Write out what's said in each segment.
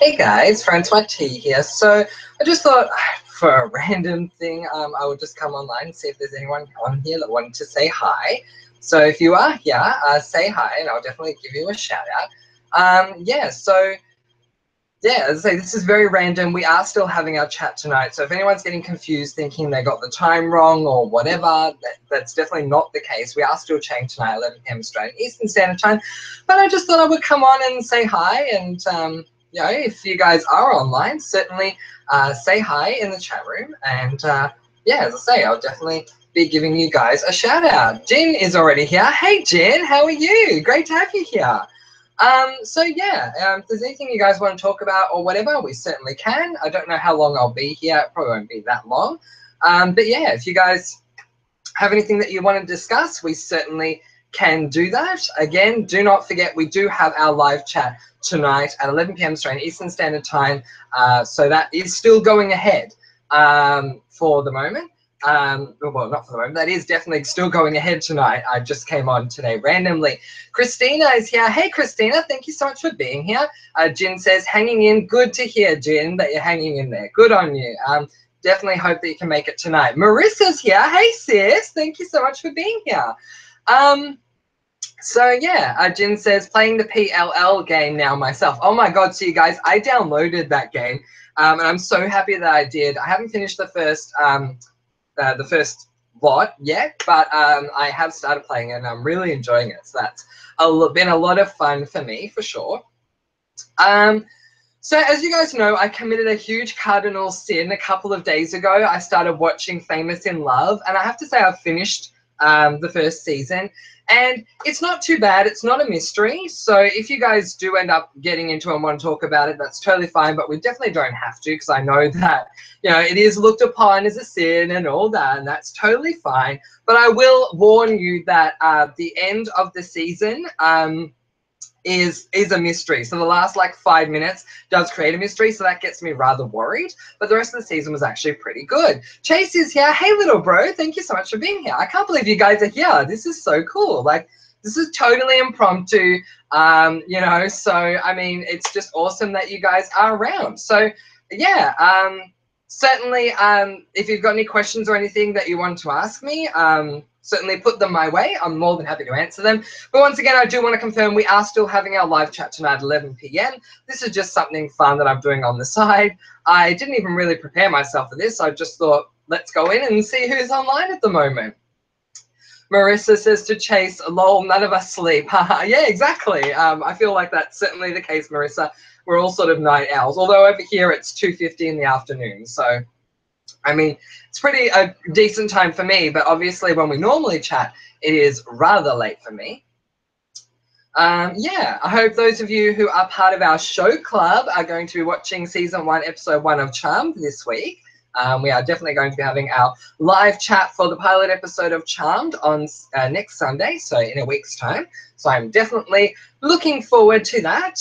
Hey guys, Francois T here. So I just thought for a random thing, I would just come online and see if there's anyone on here that wanted to say hi. So if you are here, say hi and I'll definitely give you a shout out. As I say, this is very random. We are still having our chat tonight. So if anyone's getting confused thinking they got the time wrong or whatever, that's definitely not the case. We are still chatting tonight, 11 p.m. Australian Eastern Standard Time. But I just thought I would come on and say hi and if you guys are online, certainly say hi in the chat room. And as I say, I'll definitely be giving you guys a shout out. Jen is already here. Hey, Jen, how are you? Great to have you here. If there's anything you guys want to talk about or whatever, we certainly can. I don't know how long I'll be here. It probably won't be that long. If you guys have anything that you want to discuss, we certainly can do that. Again, do not forget, we do have our live chat tonight at 11 p.m. Australian Eastern Standard Time. So that is still going ahead for the moment. Well, not for the moment. That is definitely still going ahead tonight. I just came on today randomly. Christina is here. Hey, Christina, thank you so much for being here. Jin says, hanging in. Good to hear, Jin, that you're hanging in there. Good on you. Definitely hope that you can make it tonight. Marissa's here. Hey, sis. Thank you so much for being here. Jin says, playing the PLL game now myself. Oh my God, so you guys, I downloaded that game, and I'm so happy that I did. I haven't finished the first lot yet, but I have started playing it, and I'm really enjoying it. So that's been a lot of fun for me, for sure. So as you guys know, I committed a huge cardinal sin a couple of days ago. I started watching Famous in Love, and I have to say I've finished the first season, and it's not too bad. It's not a mystery. So if you guys do end up getting into it and want to talk about it, that's totally fine, but we definitely don't have to, because I know that, it is looked upon as a sin and all that, and that's totally fine. But I will warn you that the end of the season is a mystery. So the last 5 minutes does create a mystery, so that gets me rather worried. But the rest of the season was actually pretty good. Chase is here. Hey, little bro. Thank you so much for being here. I can't believe you guys are here. This is so cool. This is totally impromptu, so, I mean, it's just awesome that you guys are around. So, certainly, if you've got any questions or anything that you want to ask me, certainly put them my way. I'm more than happy to answer them. But once again, I do want to confirm we are still having our live chat tonight at 11 p.m. This is just something fun that I'm doing on the side. I didn't even really prepare myself for this. I just thought, let's go in and see who's online at the moment. Marissa says to Chase, lol, none of us sleep. Yeah, exactly. I feel like that's certainly the case, Marissa. We're all sort of night owls. Although over here it's 2:50 in the afternoon. So, I mean, it's pretty a decent time for me, but obviously when we normally chat, it is rather late for me. I hope those of you who are part of our show club are going to be watching season 1, episode 1 of Charmed this week. We are definitely going to be having our live chat for the pilot episode of Charmed on next Sunday, so in a week's time. So I'm definitely looking forward to that.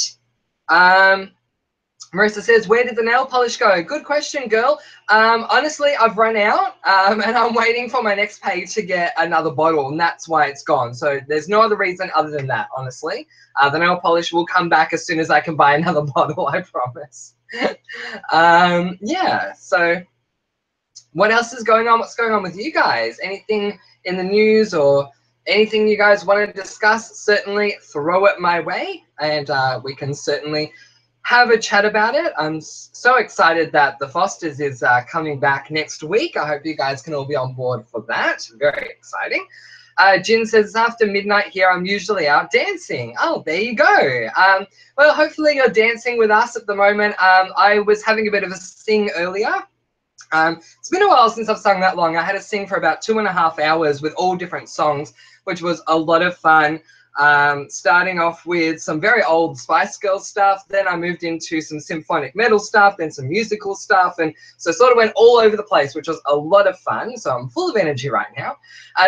Marissa says, where did the nail polish go? Good question, girl. Honestly, I've run out, and I'm waiting for my next page to get another bottle, and that's why it's gone. So there's no other reason other than that, honestly. The nail polish will come back as soon as I can buy another bottle, I promise. So what else is going on? What's going on with you guys? Anything in the news or anything you guys want to discuss? Certainly throw it my way, and we can certainly have a chat about it. I'm so excited that The Fosters is coming back next week. I hope you guys can all be on board for that. Very exciting. Jin says, after midnight here, I'm usually out dancing. Oh, there you go. Well, hopefully you're dancing with us at the moment. I was having a bit of a sing earlier. It's been a while since I've sung that long. I had to sing for about 2.5 hours with all different songs, which was a lot of fun. Starting off with some very old Spice Girls stuff, then I moved into some symphonic metal stuff, then some musical stuff, and so sort of went all over the place, which was a lot of fun. So I'm full of energy right now.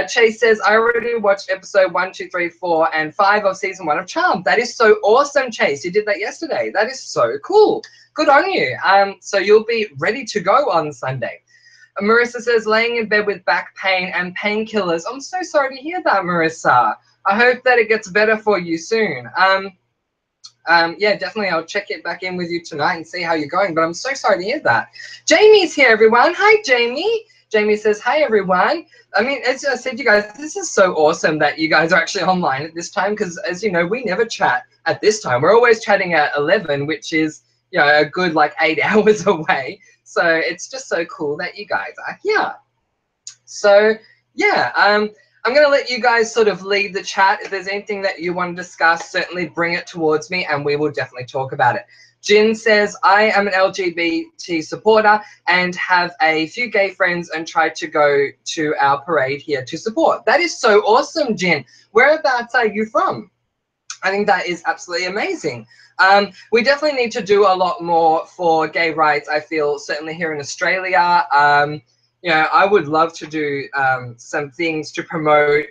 Chase says, I already watched episode 1, 2, 3, 4, and 5 of season 1 of Charmed. That is so awesome, Chase. You did that yesterday. That is so cool. Good on you. So you'll be ready to go on Sunday. Marissa says, laying in bed with back pain and painkillers. I'm so sorry to hear that, Marissa. I hope that it gets better for you soon. Yeah, definitely. I'll check it back in with you tonight and see how you're going. But I'm so sorry to hear that. Jamie's here, everyone. Hi, Jamie. Jamie says, hi, everyone. I mean, as I said, you guys, this is so awesome that you guys are actually online at this time because, as you know, we never chat at this time. We're always chatting at 11, which is, you know, a good like 8 hours away. So it's just so cool that you guys are here. So, yeah, I'm going to let you guys sort of lead the chat. If there's anything that you want to discuss, certainly bring it towards me and we will definitely talk about it. Jin says, I am an LGBT supporter and have a few gay friends and tried to go to our parade here to support. That is so awesome, Jin. Whereabouts are you from? I think that is absolutely amazing. We definitely need to do a lot more for gay rights, I feel, certainly here in Australia. You know, I would love to do some things to promote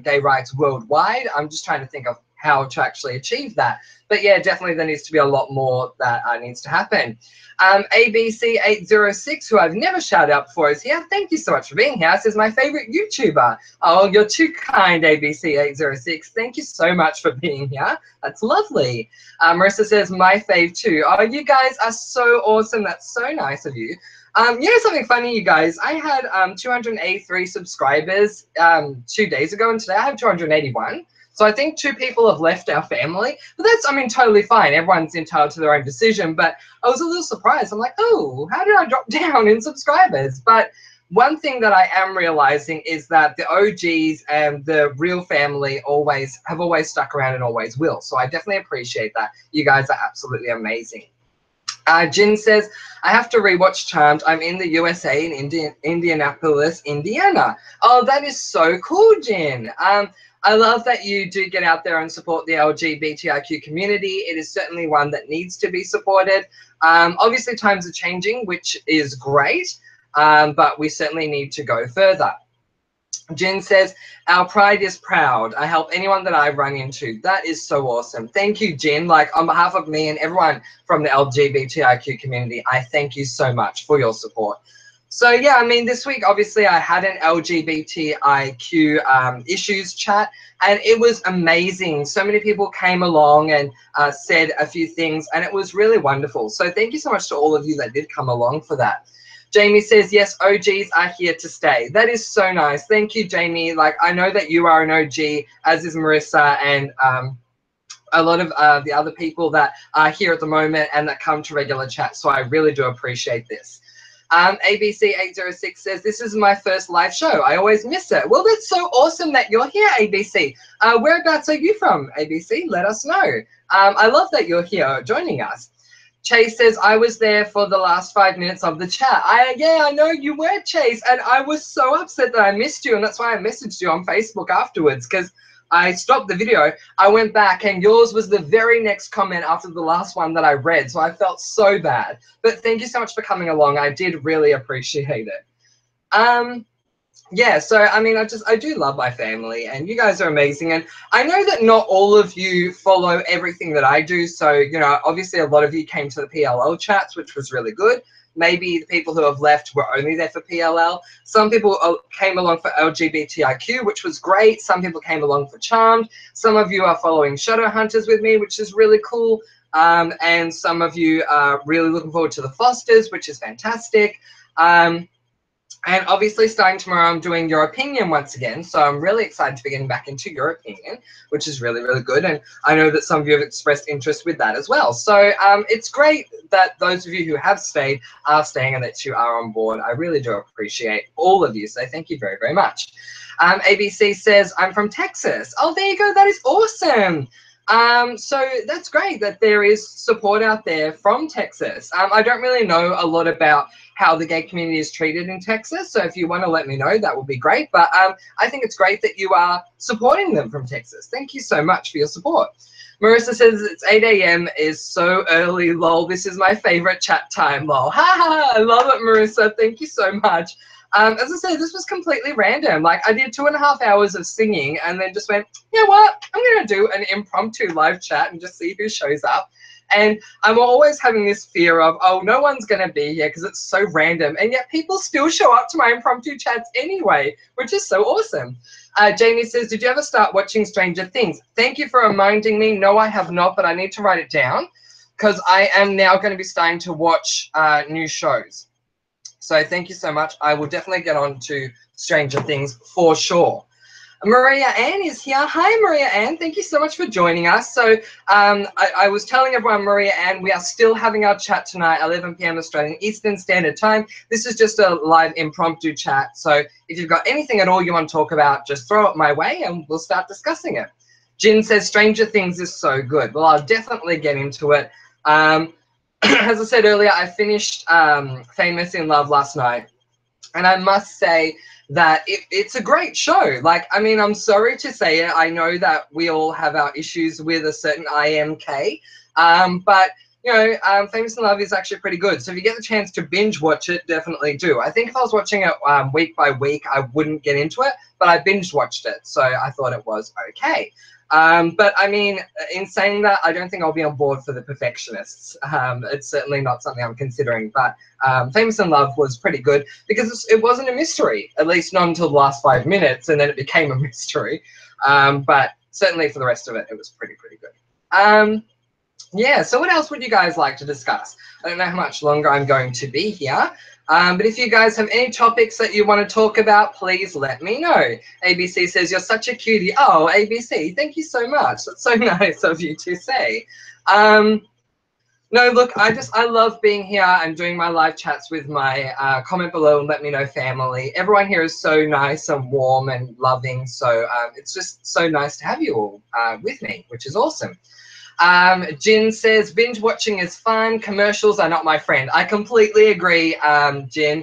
gay rights worldwide. I'm just trying to think of how to actually achieve that. But yeah, definitely there needs to be a lot more that needs to happen. ABC806, who I've never shouted out before, is here. Thank you so much for being here. This is my favorite YouTuber. Oh, you're too kind, ABC806. Thank you so much for being here. That's lovely. Marissa says, my fave too. Oh, you guys are so awesome. That's so nice of you. You know something funny, you guys? I had 283 subscribers 2 days ago, and today I have 281. So I think 2 people have left our family, but that's, I mean, totally fine. Everyone's entitled to their own decision, but I was a little surprised. I'm like, oh, how did I drop down in subscribers? But one thing that I am realizing is that the OGs and the real family have always stuck around and always will. So I definitely appreciate that. You guys are absolutely amazing. Jin says, I have to rewatch Charmed. I'm in the USA in Indianapolis, Indiana. Oh, that is so cool, Jin. I love that you do get out there and support the LGBTIQ community. It is certainly one that needs to be supported. Obviously, times are changing, which is great, but we certainly need to go further. Jen says, our pride is proud. I help anyone that I run into. That is so awesome. Thank you, Jen. Like, on behalf of me and everyone from the LGBTIQ community, I thank you so much for your support. So, yeah, I mean, this week, obviously, I had an LGBTIQ issues chat, and it was amazing. So many people came along and said a few things, and it was really wonderful. So thank you so much to all of you that did come along for that. Jamie says, yes, OGs are here to stay. That is so nice. Thank you, Jamie. Like, I know that you are an OG, as is Marissa and a lot of the other people that are here at the moment and that come to regular chat. So I really do appreciate this. ABC806 says, this is my first live show. I always miss it. Well, that's so awesome that you're here, ABC. Whereabouts are you from, ABC? Let us know. I love that you're here joining us. Chase says, I was there for the last 5 minutes of the chat. Yeah, I know you were, Chase, and I was so upset that I missed you, and that's why I messaged you on Facebook afterwards, because I stopped the video, I went back, and yours was the very next comment after the last one that I read, so I felt so bad. But thank you so much for coming along. I did really appreciate it. Yeah, so I mean, I do love my family, and you guys are amazing. And I know that not all of you follow everything that I do. So, you know, obviously a lot of you came to the PLL chats, which was really good. Maybe the people who have left were only there for PLL. Some people came along for LGBTIQ, which was great. Some people came along for Charmed. Some of you are following Shadowhunters with me, which is really cool. And some of you are really looking forward to the Fosters, which is fantastic. And obviously starting tomorrow, I'm doing Your Opinion once again. So I'm really excited to be getting back into Your Opinion, which is really, really good. And I know that some of you have expressed interest with that as well. So it's great that those of you who have stayed are staying and that you are on board. I really do appreciate all of you. So thank you very, very much. ABC says, I'm from Texas. Oh, there you go. That is awesome. So that's great that there is support out there from Texas. I don't really know a lot about how the gay community is treated in Texas. So if you want to let me know, that would be great. But I think it's great that you are supporting them from Texas. Thank you so much for your support. Marissa says it's 8 a.m. is so early, lol. This is my favorite chat time, lol. Ha ha, I love it, Marissa. Thank you so much. As I said, this was completely random. Like, I did 2.5 hours of singing and then just went, you know what? I'm going to do an impromptu live chat and just see who shows up. And I'm always having this fear of, oh, no one's going to be here because it's so random. And yet people still show up to my impromptu chats anyway, which is so awesome. Jamie says, did you ever start watching Stranger Things? Thank you for reminding me. No, I have not, but I need to write it down because I am now going to be starting to watch new shows. So thank you so much. I will definitely get on to Stranger Things for sure. Maria Ann is here. Hi, Maria Ann. Thank you so much for joining us. So I was telling everyone, Maria Ann, we are still having our chat tonight, 11 p.m. Australian Eastern Standard Time. This is just a live impromptu chat. So if you've got anything at all you want to talk about, just throw it my way and we'll start discussing it. Jin says, Stranger Things is so good. Well, I'll definitely get into it. As I said earlier, I finished Famous in Love last night. And I must say that it's a great show. Like, I mean, I'm sorry to say it. I know that we all have our issues with a certain IMK. But, you know, Famous in Love is actually pretty good. So if you get the chance to binge watch it, definitely do. I think if I was watching it week by week, I wouldn't get into it. But I binge watched it. So I thought it was okay. But I mean, in saying that, I don't think I'll be on board for the perfectionists. It's certainly not something I'm considering, but Famous in Love was pretty good because it wasn't a mystery, at least not until the last 5 minutes, and then it became a mystery. But certainly for the rest of it, it was pretty good. Yeah, so what else would you guys like to discuss? I don't know how much longer I'm going to be here. But if you guys have any topics that you want to talk about, please let me know. ABC says, you're such a cutie. Oh, ABC, thank you so much. That's so nice of you to say. No, look, I love being here and doing my live chats with my comment below and let me know family. Everyone here is so nice and warm and loving. So it's just so nice to have you all with me, which is awesome. Jin says, binge watching is fun. Commercials are not my friend. I completely agree, Jin.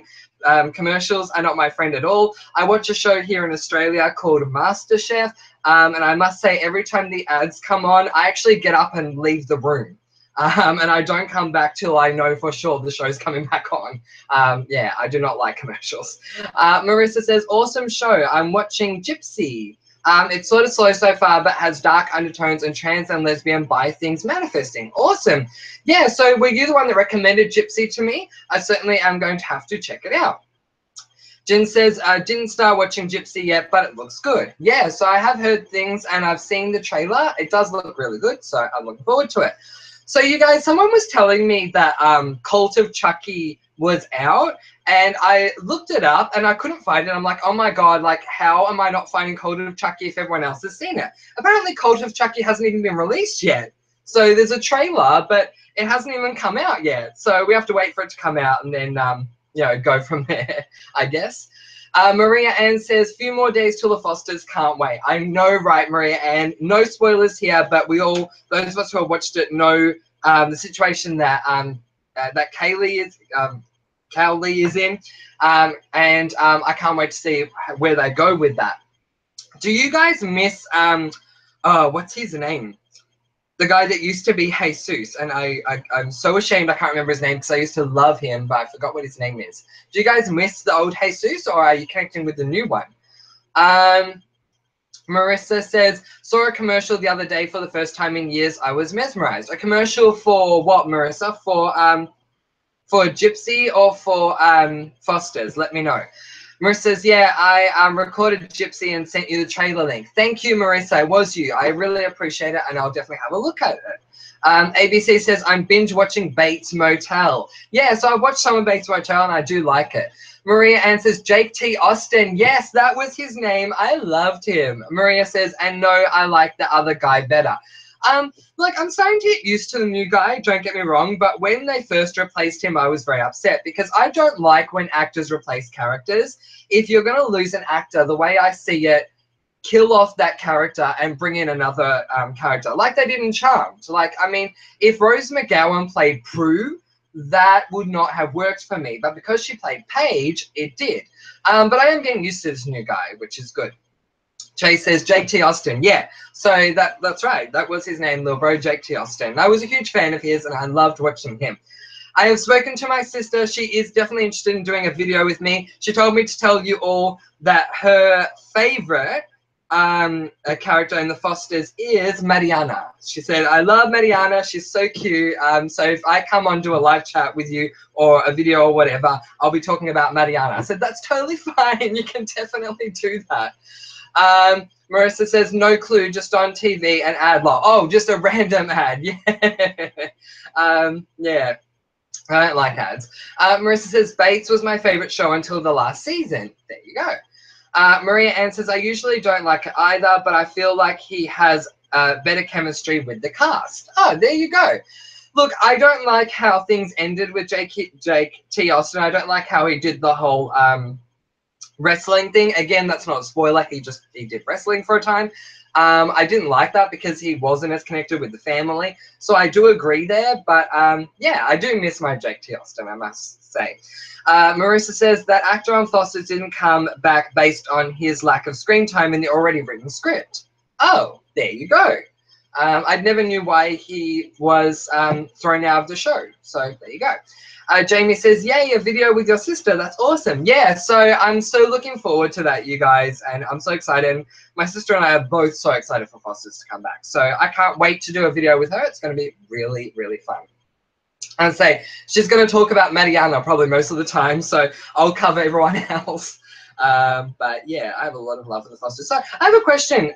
Commercials are not my friend at all. I watch a show here in Australia called MasterChef, and I must say every time the ads come on, I actually get up and leave the room. And I don't come back till I know for sure the show's coming back on. Yeah, I do not like commercials. Marissa says, awesome show. I'm watching Gypsy. It's sort of slow so far, but has dark undertones and trans and lesbian bi things manifesting. Awesome. Yeah, so were you the one that recommended Gypsy to me? I certainly am going to have to check it out. Jen says, didn't start watching Gypsy yet, but it looks good. Yeah, so I have heard things and I've seen the trailer. It does look really good, so I'm looking forward to it. So you guys, someone was telling me that Cult of Chucky was out, and I looked it up and I couldn't find it. I'm like, oh my God, like how am I not finding Cult of Chucky if everyone else has seen it? Apparently Cult of Chucky hasn't even been released yet. So there's a trailer, but it hasn't even come out yet. So we have to wait for it to come out and then, you know, go from there, I guess. Maria Ann says, few more days till the Fosters, can't wait. I know, right, Maria Ann? No spoilers here, but we all, those of us who have watched it, know the situation that that Kaylee is in, and I can't wait to see where they go with that. Do you guys miss what's his name? The guy that used to be Jesus, and I'm so ashamed I can't remember his name because I used to love him, but I forgot what his name is. Do you guys miss the old Jesus, or are you connecting with the new one? Marissa says, saw a commercial the other day for the first time in years. I was mesmerized. A commercial for what, Marissa? For Gypsy or for Foster's? Let me know. Marissa says, yeah, I recorded Gypsy and sent you the trailer link. Thank you, Marissa. It was you. I really appreciate it, and I'll definitely have a look at it. ABC says, I'm binge watching Bates Motel. Yeah, so I watched some of Bates Motel, and I do like it. Maria Ann says, Jake T. Austin. Yes, that was his name. I loved him. Maria says, and no, I like the other guy better. Like, I'm starting to get used to the new guy, don't get me wrong, but when they first replaced him, I was very upset because I don't like when actors replace characters. If you're going to lose an actor, the way I see it, kill off that character and bring in another character, like they did in Charmed. Like, I mean, if Rose McGowan played Prue, that would not have worked for me, but because she played Paige, it did. But I am getting used to this new guy, which is good. Jay says, Jake T. Austin. Yeah, so that's right. That was his name, little bro, Jake T. Austin. I was a huge fan of his, and I loved watching him. I have spoken to my sister. She is definitely interested in doing a video with me. She told me to tell you all that her favorite a character in the Fosters is Mariana. She said, I love Mariana. She's so cute. So if I come on, do a live chat with you or a video or whatever, I'll be talking about Mariana. I said, that's totally fine. You can definitely do that. Marissa says, no clue, just on TV and ad lot. Oh, just a random ad. Yeah. Yeah. I don't like ads. Marissa says, Bates was my favorite show until the last season. There you go. Maria Ann says, I usually don't like it either, but I feel like he has better chemistry with the cast. Oh, there you go. Look, I don't like how things ended with Jake T. Austin. I don't like how he did the whole wrestling thing. Again, that's not a spoiler. He did wrestling for a time. I didn't like that because he wasn't as connected with the family. So I do agree there. But yeah, I do miss my Jake T. Austin, I must say. Marissa says that actor on Fosters didn't come back based on his lack of screen time in the already written script. Oh, there you go. I never knew why he was thrown out of the show. So there you go. Jamie says, yay, a video with your sister. That's awesome. Yeah, so I'm so looking forward to that, you guys. And I'm so excited. My sister and I are both so excited for Fosters to come back. So I can't wait to do a video with her. It's going to be really, really fun. And say she's going to talk about Mariana probably most of the time, so I'll cover everyone else. But yeah, I have a lot of love for the Fosters. So I have a question.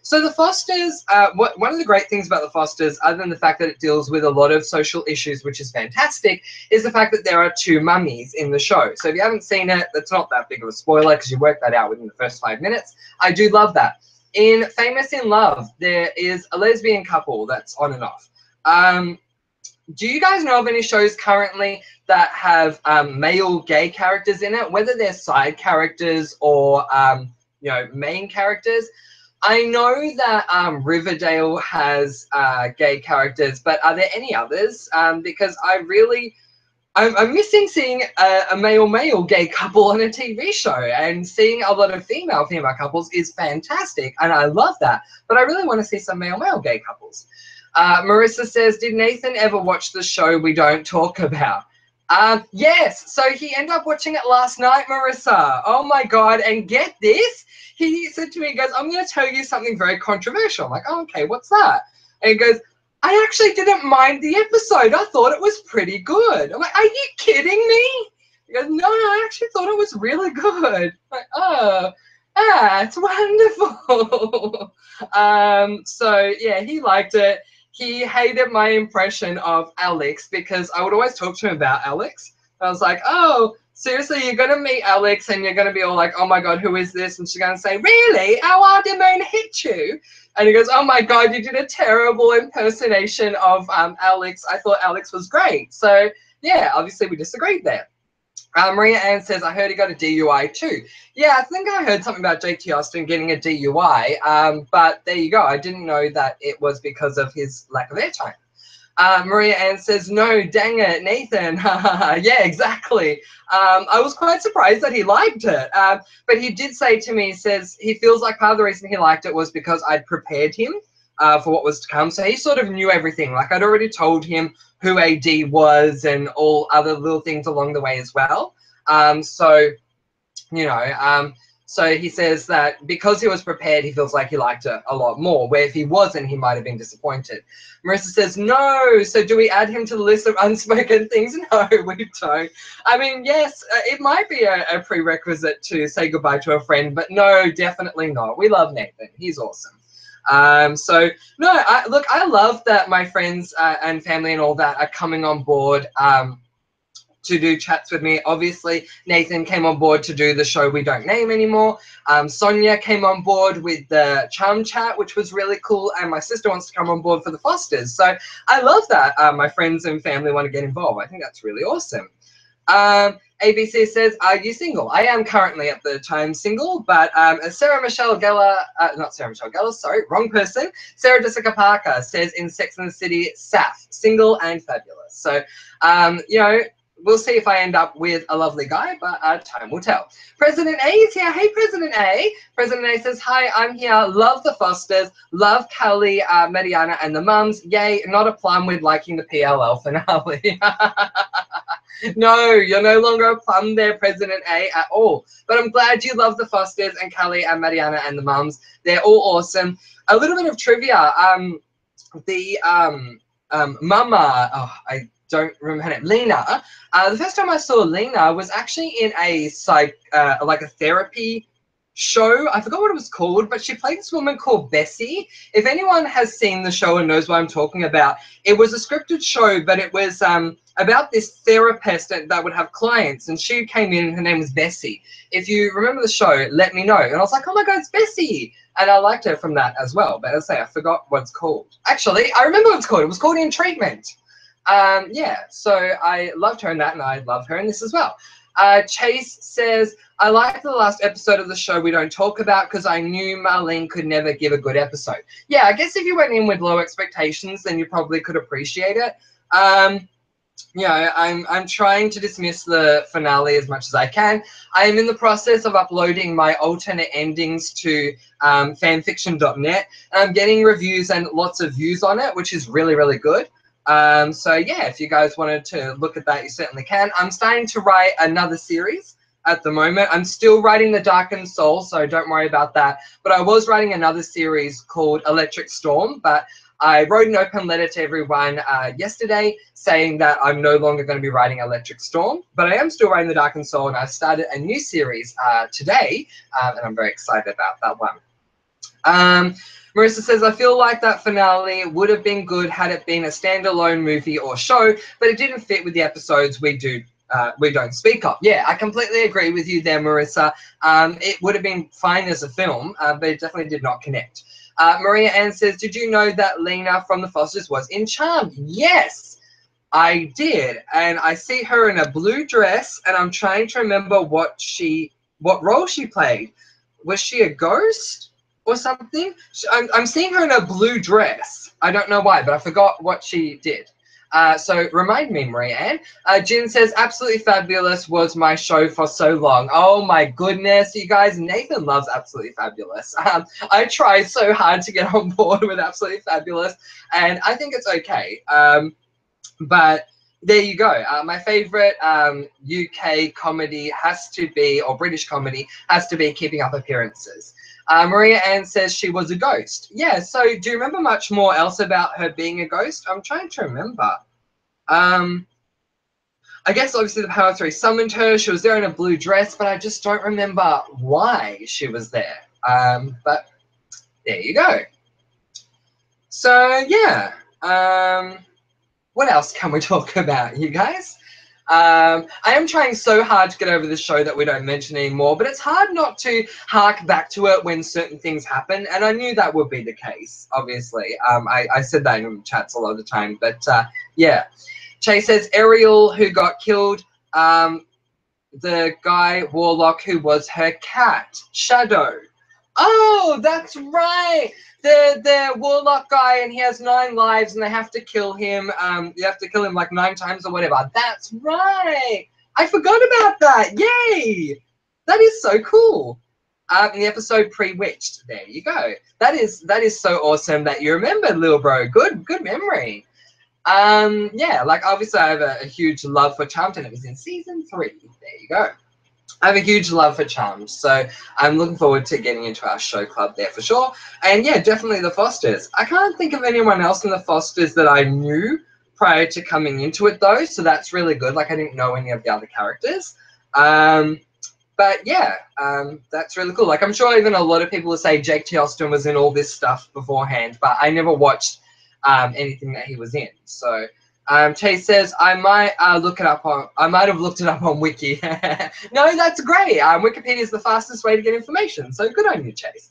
So the Fosters, one of the great things about the Fosters, other than the fact that it deals with a lot of social issues, which is fantastic, is the fact that there are two mummies in the show. So if you haven't seen it, that's not that big of a spoiler because you work that out within the first 5 minutes. I do love that. In Famous in Love, there is a lesbian couple that's on and off. Do you guys know of any shows currently that have male gay characters in it, whether they're side characters or, you know, main characters? I know that Riverdale has gay characters, but are there any others? Because I'm missing seeing a male gay couple on a TV show, and seeing a lot of female couples is fantastic, and I love that. But I really want to see some male gay couples. Marissa says, did Nathan ever watch the show We Don't Talk About? Yes, so he ended up watching it last night, Marissa. Oh my God, and get this, he said to me, he goes, I'm going to tell you something very controversial. I'm like, oh, okay, what's that? And he goes, I actually didn't mind the episode. I thought it was pretty good. I'm like, are you kidding me? He goes, no, I actually thought it was really good. I'm like, oh, it's wonderful. So yeah, he liked it. He hated my impression of Alex because I would always talk to him about Alex. I was like, oh, seriously, you're going to meet Alex and you're going to be all like, oh my God, who is this? And she's going to say, really? How hard did Moon hit you? And he goes, oh my God, you did a terrible impersonation of Alex. I thought Alex was great. So yeah, obviously we disagreed there. Maria Ann says, I heard he got a DUI too. Yeah, I think I heard something about JT Austin getting a DUI, but there you go. I didn't know that it was because of his lack of airtime. Maria Ann says, no, dang it, Nathan. Yeah, exactly. I was quite surprised that he liked it. But he did say to me, he says he feels like part of the reason he liked it was because I'd prepared him for what was to come. So he sort of knew everything. Like I'd already told him who AD was and all other little things along the way as well. So, you know, so he says that because he was prepared, he feels like he liked it a lot more, where if he wasn't, he might have been disappointed. Marissa says, no. So do we add him to the list of unspoken things? No, we don't. I mean, yes, it might be a prerequisite to say goodbye to a friend, but no, definitely not. We love Nathan. He's awesome. So no, look, I love that my friends and family and all that are coming on board to do chats with me. Obviously, Nathan came on board to do the show We Don't Name Anymore. Sonia came on board with the Charm Chat, which was really cool, and my sister wants to come on board for the Fosters. So I love that my friends and family want to get involved. I think that's really awesome. ABC says, are you single? I am currently at the time single, but Sarah Michelle Gellar, not Sarah Michelle Gellar, sorry, wrong person. Sarah Jessica Parker says in Sex and the City, Saf, single and fabulous. So, you know, we'll see if I end up with a lovely guy, but time will tell. President A is here. Hey, President A. President A says, hi, I'm here. Love the Fosters. Love Callie, Mariana, and the mums. Yay, not a plum with liking the PLL finale. No, you're no longer a plum there, President A, at all. But I'm glad you love the Fosters and Callie and Mariana and the mums. They're all awesome. A little bit of trivia. The Mama, oh, I don't remember her name, Lena. The first time I saw Lena was actually in a like a therapy show. I forgot what it was called, but she played this woman called Bessie. If anyone has seen the show and knows what I'm talking about, it was a scripted show, but it was about this therapist that would have clients, and she came in and her name was Bessie. If you remember the show, let me know. And I was like, oh my God, it's Bessie. And I liked her from that as well. But as I say, I forgot what it's called. Actually, I remember what it's called. It was called In Treatment. Yeah, so I loved her in that, and I love her in this as well. Chase says, I liked the last episode of the show we don't talk about because I knew Marlene could never give a good episode. Yeah, I guess if you went in with low expectations, then you probably could appreciate it. You know, I'm trying to dismiss the finale as much as I can. I am in the process of uploading my alternate endings to fanfiction.net. I'm getting reviews and lots of views on it, which is really, really good. So yeah, if you guys wanted to look at that, you certainly can. I'm starting to write another series at the moment. I'm still writing The Darkened Soul, so don't worry about that. But I was writing another series called Electric Storm, but I wrote an open letter to everyone yesterday saying that I'm no longer going to be writing Electric Storm, but I am still writing The Darkened Soul, and I've started a new series today, and I'm very excited about that one. Marissa says, I feel like that finale would have been good had it been a standalone movie or show, but it didn't fit with the episodes we don't speak of. Yeah, I completely agree with you there, Marissa. It would have been fine as a film, but it definitely did not connect. Maria Ann says, did you know that Lena from the Fosters was in Charmed? Yes, I did. And I see her in a blue dress, and I'm trying to remember what role she played. Was she a ghost or something? I'm seeing her in a blue dress. I don't know why, but I forgot what she did. So remind me, Maria Ann. Jin says, absolutely fabulous was my show for so long. Oh my goodness, you guys, Nathan loves Absolutely Fabulous. I try so hard to get on board with Absolutely Fabulous, and I think it's okay. But there you go. My favorite UK comedy has to be, or British comedy, has to be Keeping Up Appearances. Maria Ann says she was a ghost. Yeah, so do you remember much more else about her being a ghost? I'm trying to remember. I guess obviously the Power 3 summoned her. She was there in a blue dress, but I just don't remember why she was there. But there you go. So, yeah. What else can we talk about, you guys? I am trying so hard to get over the show that we don't mention anymore, but it's hard not to hark back to it when certain things happen, and I knew that would be the case, obviously. I said that in chats a lot of the time, but yeah. Chase says, Ariel, who got killed, the guy, Warlock, who was her cat, Shadow. Oh, that's right. The Warlock guy, and he has 9 lives, and they have to kill him. You have to kill him like 9 times or whatever. That's right. I forgot about that. Yay! That is so cool. In the episode Pre-Witched, there you go. That is so awesome that you remembered, little bro. Good memory. Yeah, like obviously I have a huge love for Charmed, and it was in season 3. There you go. I have a huge love for Charmed, so I'm looking forward to getting into our show club there for sure. And yeah, definitely the Fosters. I can't think of anyone else in the Fosters that I knew prior to coming into it though, so that's really good. Like I didn't know any of the other characters. But yeah, that's really cool. Like I'm sure even a lot of people will say Jake T. Austin was in all this stuff beforehand, but I never watched anything that he was in. So Chase says, I might have looked it up on Wiki. No, that's great. Wikipedia is the fastest way to get information. So good on you, Chase.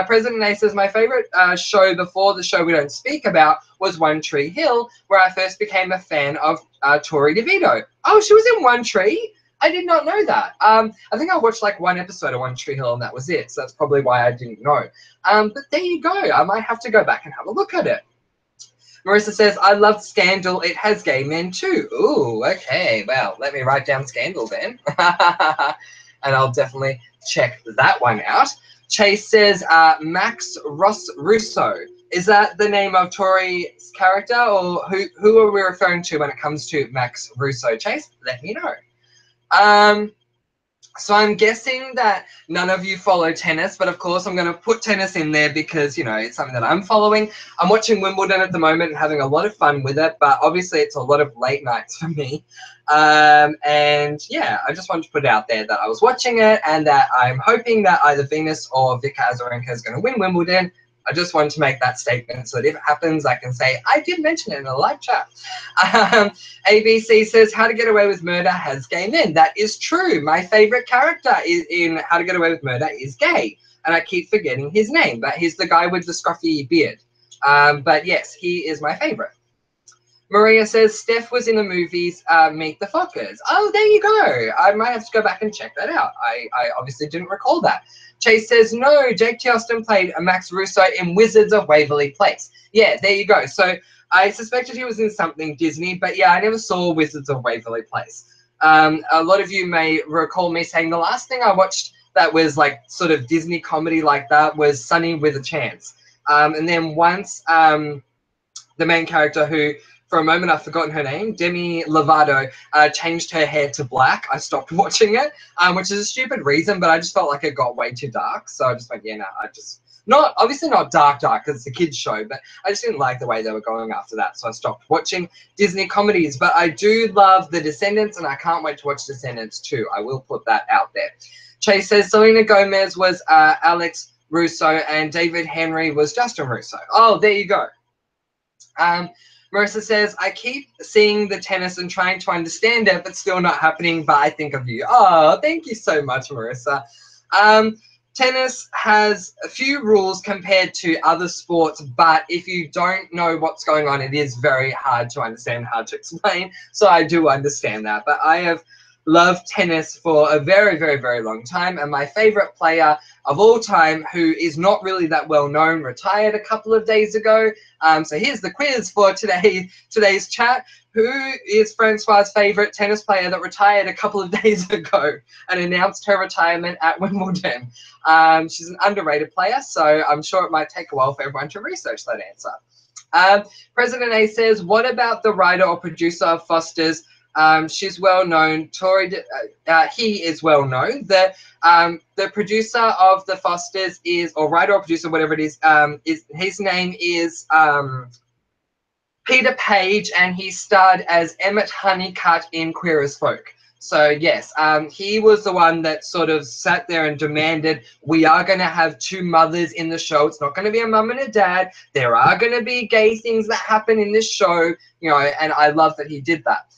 President A says, my favorite show before the show we don't speak about was One Tree Hill, where I first became a fan of Tori DeVito. Oh, she was in One Tree? I did not know that. I think I watched like 1 episode of One Tree Hill and that was it. So that's probably why I didn't know. But there you go. I might have to go back and have a look at it. Marissa says, I loved Scandal. It has gay men too. Ooh, okay. Well, let me write down Scandal then. And I'll definitely check that one out. Chase says, Max Russo. Is that the name of Tori's character, or who are we referring to when it comes to Max Russo? Chase, let me know. So I'm guessing that none of you follow tennis, but of course I'm going to put tennis in there because, you know, it's something that I'm following. I'm watching Wimbledon at the moment and having a lot of fun with it, but obviously it's a lot of late nights for me. And yeah, I just wanted to put it out there that I was watching it and that I'm hoping that either Venus or Vika Azarenka is going to win Wimbledon. I just wanted to make that statement so that if it happens, I can say, I did mention it in the live chat. ABC says, How to Get Away with Murder has gay men. That is true. My favorite character in How to Get Away with Murder is gay. And I keep forgetting his name, but he's the guy with the scruffy beard. But yes, he is my favorite. Maria says, Steph was in the movies Meet the Fockers. Oh, there you go. I might have to go back and check that out. I obviously didn't recall that. Chase says, no, Jake T. Austin played Max Russo in Wizards of Waverly Place. Yeah, there you go. So I suspected he was in something Disney, but yeah, I never saw Wizards of Waverly Place. A lot of you may recall me saying the last thing I watched that was like sort of Disney comedy like that was Sunny with a Chance. And then once the main character who, for a moment I've forgotten her name, Demi Lovato, changed her hair to black, I stopped watching it, which is a stupid reason, but I just felt like it got way too dark. So I just went, yeah, no, obviously not dark because it's a kid's show, but I just didn't like the way they were going after that. So I stopped watching Disney comedies, but I do love The Descendants and I can't wait to watch Descendants too. I will put that out there. Chase says Selena Gomez was Alex Russo and David Henry was Justin Russo. Oh, there you go. Marissa says, I keep seeing the tennis and trying to understand it, but still not happening, but I think of you. Oh, thank you so much, Marissa. Tennis has a few rules compared to other sports, but if you don't know what's going on, it is very hard to understand, hard to explain. So I do understand that. But I have loved tennis for a very, very, very long time. And my favorite player of all time, who is not really that well known, retired a couple of days ago. So here's the quiz for today's chat. Who is Francois' favorite tennis player that retired a couple of days ago and announced her retirement at Wimbledon? She's an underrated player, so I'm sure it might take a while for everyone to research that answer. President A says, what about the writer or producer of Foster's? She's well known. He is well known. The producer of the Fosters is, or writer or producer, whatever it is his name is Peter Page, and he starred as Emmett Honeycutt in Queer as Folk. So yes, he was the one that sort of sat there and demanded, we are going to have two mothers in the show. It's not going to be a mum and a dad. There are going to be gay things that happen in this show, you know, and I love that he did that.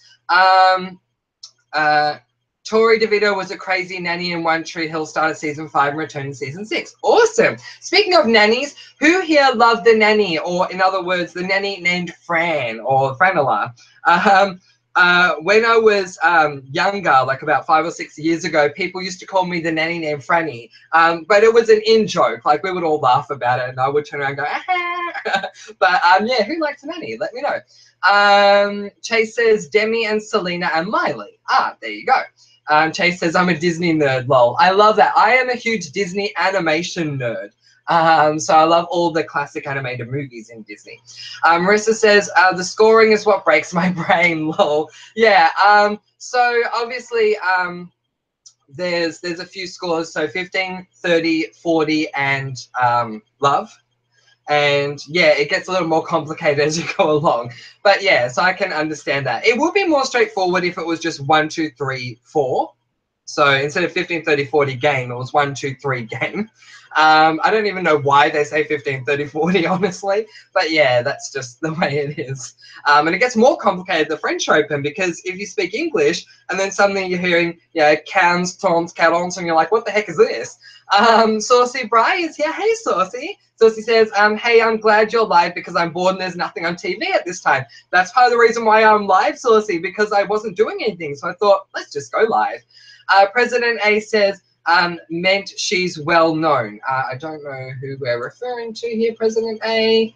Tori DeVito was a crazy nanny in One Tree Hill, started season 5 and returned in season 6. Awesome. Speaking of nannies, who here loved the nanny, or in other words, the nanny named Fran or Franela? When I was younger, like about 5 or 6 years ago, people used to call me the nanny named Franny, but it was an in-joke. Like, we would all laugh about it, and I would turn around and go, ah. But yeah, who likes a nanny? Let me know. Chase says Demi and Selena and Miley. Ah, there you go. Chase says, I'm a Disney nerd, lol. I love that. I am a huge Disney animation nerd. So I love all the classic animated movies in Disney. Marissa says, the scoring is what breaks my brain, lol. Yeah, so obviously there's a few scores. So 15, 30, 40, and love. And yeah, it gets a little more complicated as you go along. But yeah, so I can understand that. It would be more straightforward if it was just 1, 2, 3, 4. So instead of 15, 30, 40 game, it was 1, 2, 3 game. I don't even know why they say 15, 30, 40, honestly. But yeah, that's just the way it is. And it gets more complicated the French Open, because if you speak English and then suddenly you're hearing, yeah, cans, tons, cadons, and you're like, what the heck is this? Saucy Bri is here. Hey, Saucy. Saucy says, hey, I'm glad you're live because I'm bored and there's nothing on TV at this time. That's part of the reason why I'm live, Saucy, because I wasn't doing anything. So I thought, let's just go live. President A says, meant she's well known. I don't know who we're referring to here, President A.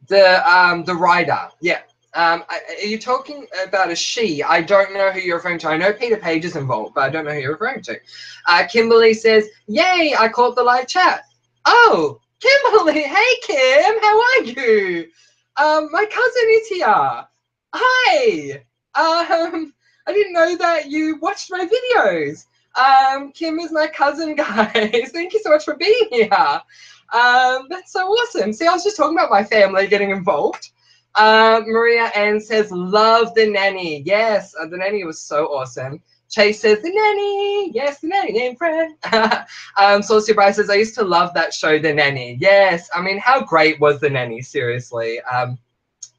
The writer, yeah. Are you talking about a she? I don't know who you're referring to. I know Peter Page is involved, but I don't know who you're referring to. Kimberly says, yay, I caught the live chat. Oh, Kimberly. Hey, Kim. How are you? My cousin is here. Hi. I didn't know that you watched my videos. Kim is my cousin, guys. Thank you so much for being here. That's so awesome. See, I was just talking about my family getting involved. Maria Ann says, love The Nanny. Yes, The Nanny was so awesome. Chase says, The Nanny. Yes, The Nanny named Fred. Saucy Bryce says, I used to love that show, The Nanny. Yes, I mean, how great was The Nanny, seriously?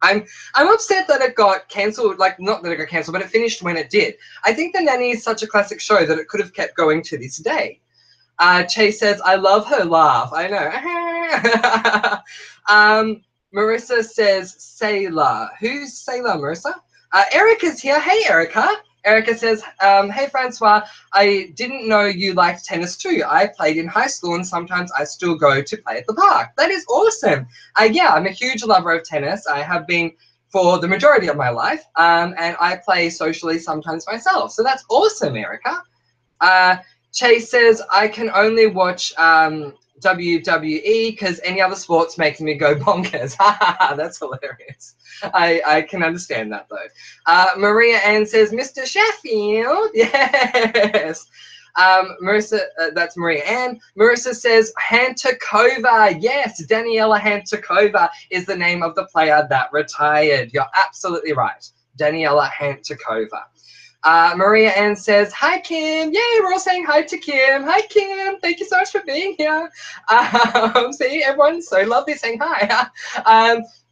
I'm upset that it got cancelled, like not that it got cancelled, but it finished when it did. I think The Nanny is such a classic show that it could have kept going to this day. Chase says, I love her laugh. I know. Marissa says, Sailor. Who's Sailor, Marissa? Erica's here. Hey, Erica. Erica says, hey, Francois, I didn't know you liked tennis too. I played in high school and sometimes I still go to play at the park. That is awesome. Yeah, I'm a huge lover of tennis. I have been for the majority of my life, and I play socially sometimes myself. So that's awesome, Erica. Chase says, I can only watch WWE because any other sports makes me go bonkers. That's hilarious. I can understand that though. Maria Ann says, Mr. Sheffield. Yes. Marissa, that's Maria Ann. Marissa says, Hantakova. Yes, Daniela Hantakova is the name of the player that retired. You're absolutely right. Daniela Hantakova. Maria Ann says, hi, Kim. Yay, we're all saying hi to Kim. Hi, Kim. Thank you so much for being here. See, everyone's so lovely saying hi.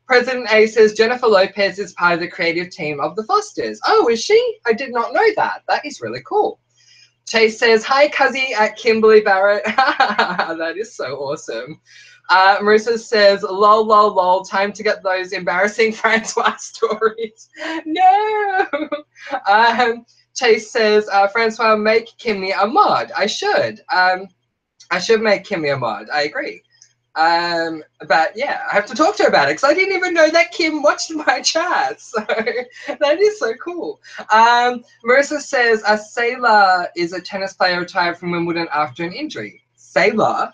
President A says, Jennifer Lopez is part of the creative team of The Fosters. Oh, is she? I did not know that. That is really cool. Chase says, hi, Cuzzy at Kimberly Barrett. That is so awesome. Marissa says, lol, lol, lol, time to get those embarrassing Francois stories. No. Chase says, Francois, make Kimmy a mod. I should. I should make Kimmy a mod. I agree. But yeah, I have to talk to her about it because I didn't even know that Kim watched my chat. So that is so cool. Marissa says, Sailor is a tennis player retired from Wimbledon after an injury. Sailor?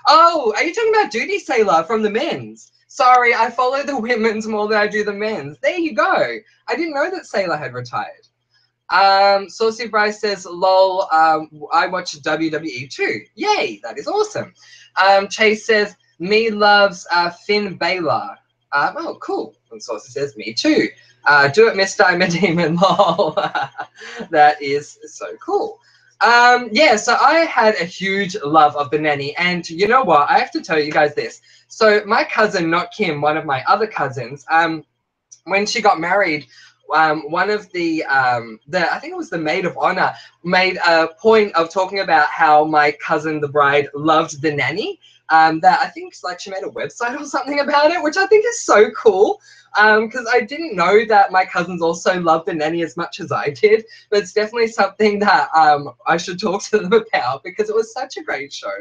Oh, are you talking about Duty Sailor from the men's? Sorry, I follow the women's more than I do the men's. There you go. I didn't know that Sailor had retired. Saucy Bryce says, lol, I watch WWE too. Yay, that is awesome. Chase says, me loves Finn Balor. Oh, cool. And Saucy says, me too. Do it, Miss Diamond Demon, lol. That is so cool. Yeah, so I had a huge love of The Nanny, and you know what? I have to tell you guys this. So my cousin, not Kim, one of my other cousins, when she got married, one of the I think it was the maid of honor made a point of talking about how my cousin, the bride, loved The Nanny. That I think like she made a website or something about it, which I think is so cool. Because I didn't know that my cousins also loved The Nanny as much as I did, but it's definitely something that I should talk to them about because it was such a great show.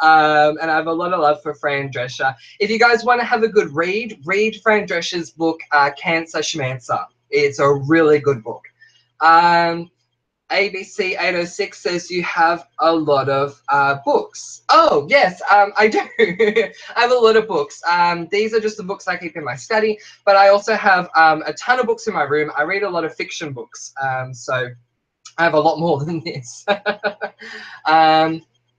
And I have a lot of love for Fran Drescher. If you guys want to have a good read, read Fran Drescher's book, Cancer Schmancer. It's a really good book. ABC 806 says you have a lot of books. Oh, yes, I do. I have a lot of books. These are just the books I keep in my study, but I also have a ton of books in my room. I read a lot of fiction books, so I have a lot more than this.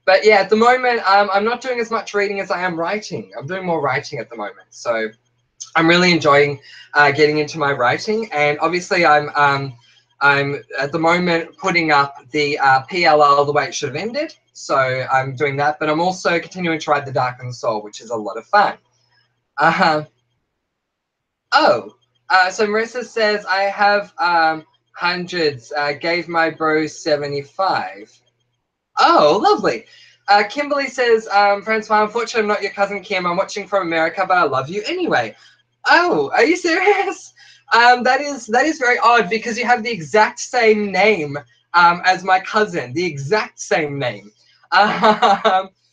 But yeah, at the moment, I'm not doing as much reading as I am writing. I'm doing more writing at the moment. So I'm really enjoying getting into my writing. And obviously, I'm at the moment putting up the PLL The Way It Should Have Ended. So I'm doing that. But I'm also continuing to write The Darkened Soul, which is a lot of fun. So Marissa says, I have hundreds. Gave my bro 75. Oh, lovely. Kimberly says, Francois, unfortunately, I'm not your cousin Kim. I'm watching from America, but I love you anyway. Oh, are you serious? That is very odd because you have the exact same name as my cousin, the exact same name.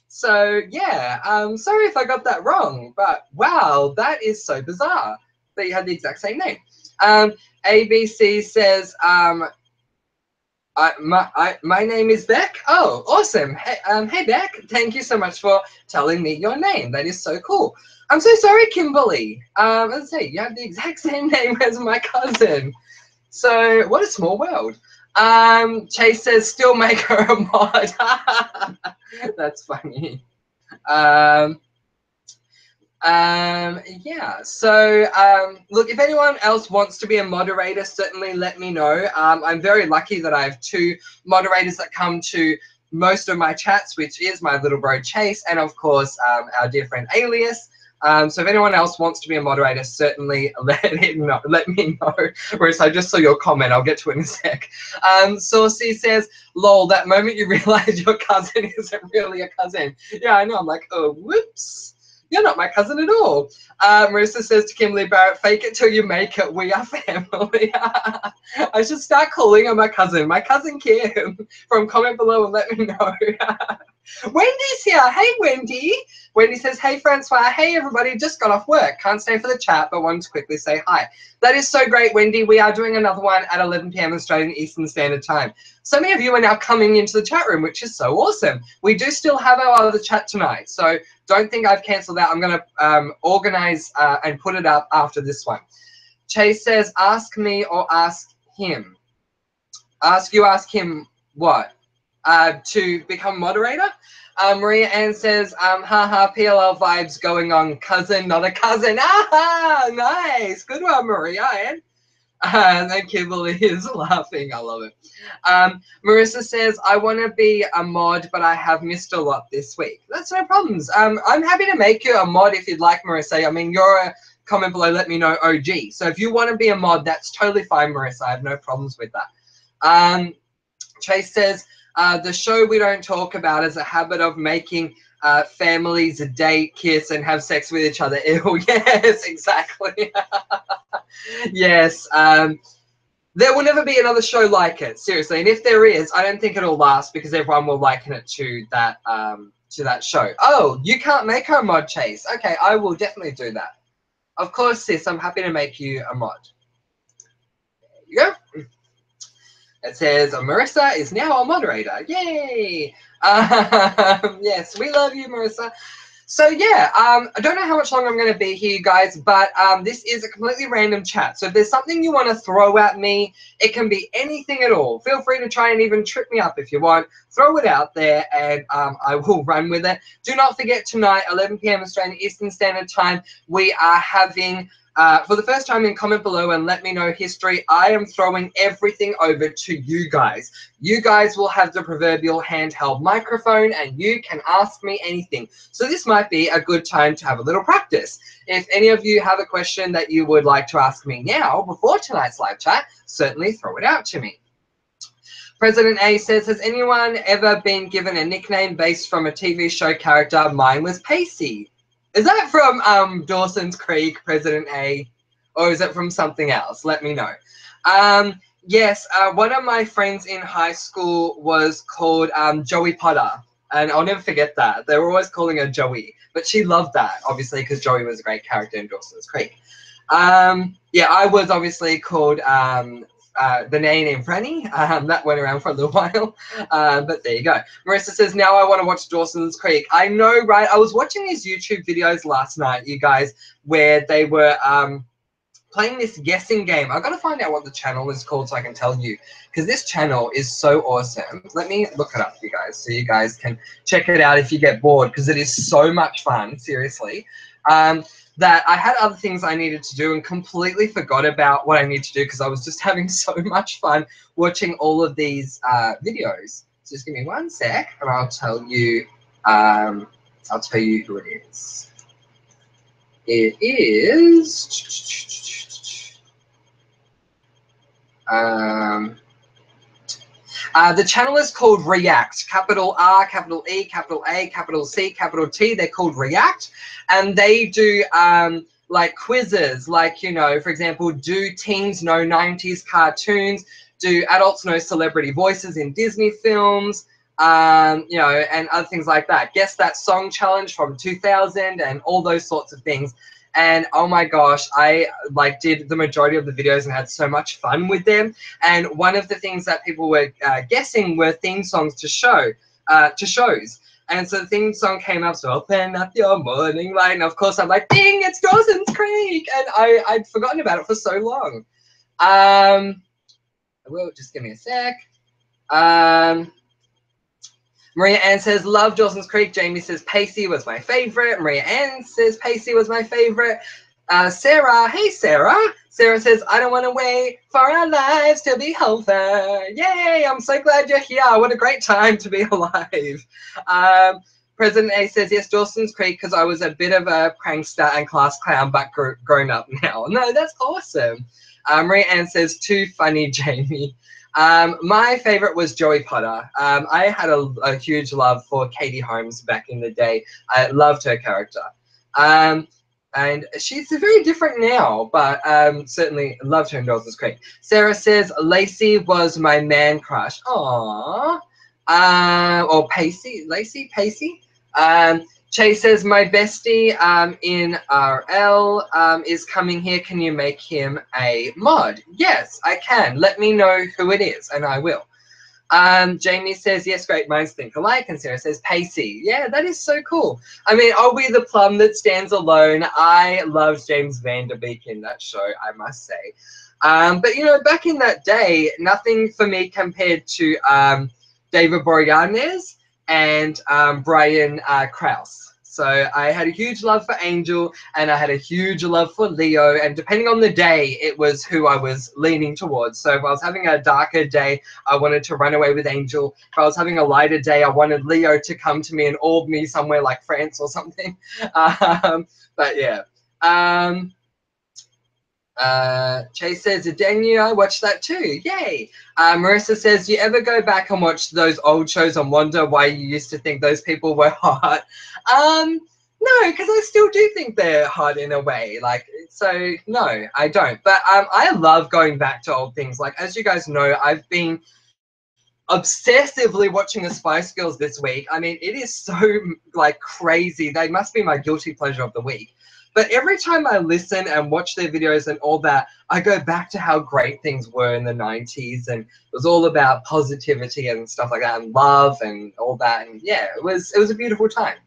So yeah, sorry if I got that wrong, but wow, that is so bizarre that you had the exact same name. ABC says, My name is Beck. Oh, awesome. Hey Beck. Thank you so much for telling me your name. That is so cool. I'm so sorry, Kimberly. Let's say you have the exact same name as my cousin. So what a small world. Chase says still make her a mod. That's funny. Yeah, so look, if anyone else wants to be a moderator, certainly let me know. I'm very lucky that I have 2 moderators that come to most of my chats, which is my little bro Chase and of course our dear friend Alias. So if anyone else wants to be a moderator, certainly let me know. Whereas I just saw your comment, I'll get to it in a sec. Saucy says, lol, that moment you realize your cousin isn't really a cousin. Yeah, I know, I'm like, oh, whoops. You're not my cousin at all. Marissa says to Kimberly Barrett, fake it till you make it. We are family. I should start calling her my cousin. My cousin Kim from comment below and let me know. Wendy's here. Hey, Wendy. Wendy says, hey, Francois. Hey, everybody. Just got off work. Can't stay for the chat, but wanted to quickly say hi. That is so great, Wendy. We are doing another one at 11 p.m. Australian Eastern Standard Time. So many of you are now coming into the chat room, which is so awesome. We do still have our other chat tonight, so don't think I've cancelled that. I'm going to organize and put it up after this one. Chase says, ask me or ask him. Ask him what? To become moderator? Maria Ann says, haha, PLL vibes going on. Cousin, not a cousin. Ah, nice. Good one, Maria Ann. And then Kimberly is laughing. I love it. Marissa says, I want to be a mod, but I have missed a lot this week. That's no problems. I'm happy to make you a mod if you'd like, Marissa. I mean, you're a comment below, let me know, OG. So if you want to be a mod, that's totally fine, Marissa. I have no problems with that. Chase says, the show we don't talk about is a habit of making families date, kiss, and have sex with each other. Ew, yes, exactly. Yes. There will never be another show like it, seriously. And if there is, I don't think it'll last because everyone will liken it to that show. Oh, you can't make her a mod, Chase. Okay, I will definitely do that. Of course, sis, I'm happy to make you a mod. There you go. It says, Marissa is now a moderator. Yay! Yes, we love you, Marissa. So yeah, I don't know how much longer I'm going to be here, you guys, but this is a completely random chat. So if there's something you want to throw at me, it can be anything at all. Feel free to try and even trip me up if you want. Throw it out there and I will run with it. Do not forget tonight, 11 p.m. Australian Eastern Standard Time, we are having... for the first time in comment below and let me know history, I am throwing everything over to you guys. You guys will have the proverbial handheld microphone and you can ask me anything. So this might be a good time to have a little practice. If any of you have a question that you would like to ask me now before tonight's live chat, certainly throw it out to me. President A says, has anyone ever been given a nickname based from a TV show character? Mine was Pacey. Is that from Dawson's Creek, President A? Or is it from something else? Let me know. Yes, one of my friends in high school was called Joey Potter. And I'll never forget that. They were always calling her Joey. But she loved that, obviously, because Joey was a great character in Dawson's Creek. Yeah, I was obviously called the name named Franny. That went around for a little while. But there you go. Marissa says, now I want to watch Dawson's Creek. I know, right? I was watching these YouTube videos last night, you guys, where they were playing this guessing game. I've got to find out what the channel is called so I can tell you, because this channel is so awesome. Let me look it up, you guys, so you guys can check it out if you get bored, because it is so much fun, seriously. That I had other things I needed to do and completely forgot about what I need to do because I was just having so much fun watching all of these videos. So just give me one sec and I'll tell you who it is. It is the channel is called React, capital R, capital E, capital A, capital C, capital T. They're called React, and they do like quizzes, like, you know, for example, do teens know 90s cartoons? Do adults know celebrity voices in Disney films? You know, and other things like that. Guess that song challenge from 2000 and all those sorts of things. and oh my gosh, I like did the majority of the videos and had so much fun with them. And one of the things that people were guessing were theme songs to shows. And so the theme song came up, so open up your morning light. And of course I'm like, ding, it's Dawson's Creek. And I'd forgotten about it for so long. Well, just give me a sec. Maria Ann says, love Dawson's Creek. Jamie says, Pacey was my favorite. Maria Ann says, Pacey was my favorite. Sarah, hey Sarah. Sarah says, I don't want to wait for our lives to be over. Yay, I'm so glad you're here. What a great time to be alive. President A says, yes, Dawson's Creek, because I was a bit of a prankster and class clown, but grown up now. No, that's awesome. Maria Ann says, too funny, Jamie. My favorite was Joey Potter. I had a huge love for Katie Holmes back in the day. I loved her character. And she's very different now, but certainly loved her in Dawson's Creek. Sarah says, Lacey was my man crush. Aww. Or Pacey. Chase says, my bestie in RL is coming here. Can you make him a mod? Yes, I can. Let me know who it is, and I will. Jamie says, yes, great minds think alike. And Sarah says, Pacey. Yeah, that is so cool. I mean, I'll be the plum that stands alone. I loved James Van Der Beek in that show, I must say. But, you know, back in that day, nothing for me compared to David Boreanaz and Brian Krause. So I had a huge love for Angel, and I had a huge love for Leo, and depending on the day, it was who I was leaning towards. So if I was having a darker day, I wanted to run away with Angel. If I was having a lighter day, I wanted Leo to come to me and orb me somewhere like France or something. But yeah. Chase says, Daniel, I watched that too. Yay. Marissa says, do you ever go back and watch those old shows and wonder why you used to think those people were hot? No, because I still do think they're hot in a way. Like, so no, I don't. But I love going back to old things. Like, as you guys know, I've been obsessively watching the Spice Girls this week. I mean, it is so like crazy. They must be my guilty pleasure of the week. But every time I listen and watch their videos and all that, I go back to how great things were in the 90s, and it was all about positivity and stuff like that, and love and all that. And yeah, it was a beautiful time.